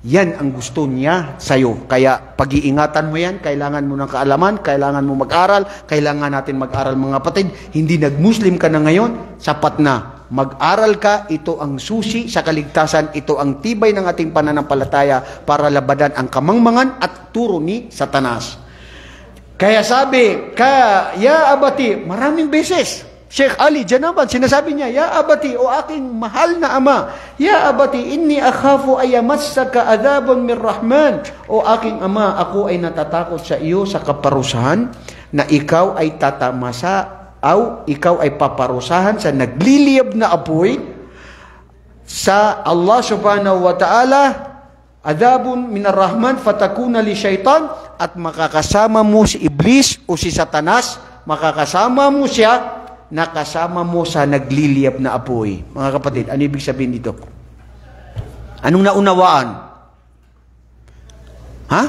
Yan ang gusto niya sa'yo. Kaya pag-iingatan mo yan, kailangan mo ng kaalaman, kailangan mo mag-aral, kailangan natin mag-aral mga kapatid. Hindi nag-Muslim ka na ngayon, sapat na. Mag-aral ka, ito ang susi sa kaligtasan, ito ang tibay ng ating pananampalataya para labanan ang kamangmangan at turo ni Satanas. Kaya sabi, ya abati, maraming beses, Sheikh Ali Janaban, sinasabi niya, ya abati, o aking mahal na ama, ya abati, inni akhafu ayamassaka adhabun min rahman. O aking ama, ako ay natatakot sa iyo sa kaparusahan na ikaw ay tatamasa o ikaw ay paparusahan sa nagliliyab na apoy sa Allah subhanahu wa ta'ala, adhabun min rahman fatakuna li syaitan, at makakasama mo si Iblis o si Satanas, makakasama mo siya nakasama mo sa nagliliyab na apoy. Mga kapatid, ano ibig sabihin dito? Anong naunawaan? Ha?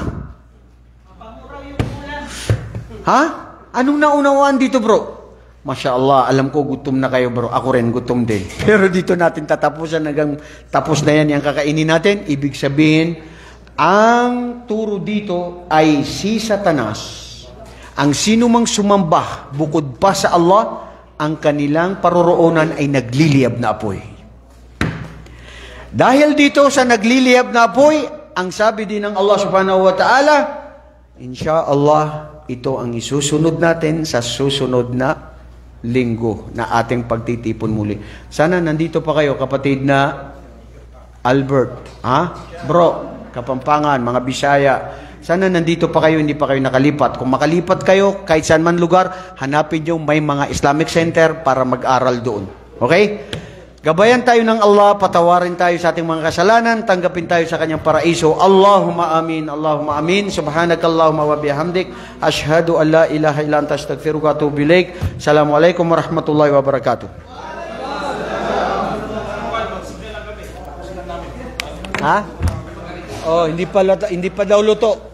Ha? Anong naunawaan dito, bro? Masya Allah, alam ko gutom na kayo, bro. Ako rin gutom din. Pero dito natin tatapusan hanggang tapos na yan yung kakainin natin. Ibig sabihin, ang turo dito ay si Satanas. Ang sinumang sumamba bukod pa sa Allah, ang kanilang paroroonan ay nagliliyab na apoy. Dahil dito sa nagliliyab na apoy, ang sabi din ng Allah subhanahu wa ta'ala, insya-Allah, ito ang isusunod natin sa susunod na linggo na ating pagtitipon muli. Sana nandito pa kayo, kapatid na Albert. Ha? Bro, Kapampangan, mga Bisaya. Sana nandito pa kayo, hindi pa kayo nakalipat. Kung makalipat kayo, kahit saan man lugar, hanapin nyo may mga Islamic Center para mag-aral doon. Okay? Gabayan tayo ng Allah, patawarin tayo sa ating mga kasalanan, tanggapin tayo sa kanyang paraiso. Allahumma amin, Allahumma amin. Subhanakallahumma wa bihamdik. Ashhadu an la ilaha illa anta astaghfiruka wa atubu ilaik. Assalamualaikum warahmatullahi wabarakatuh. Ha? Oh, hindi pa daw luto.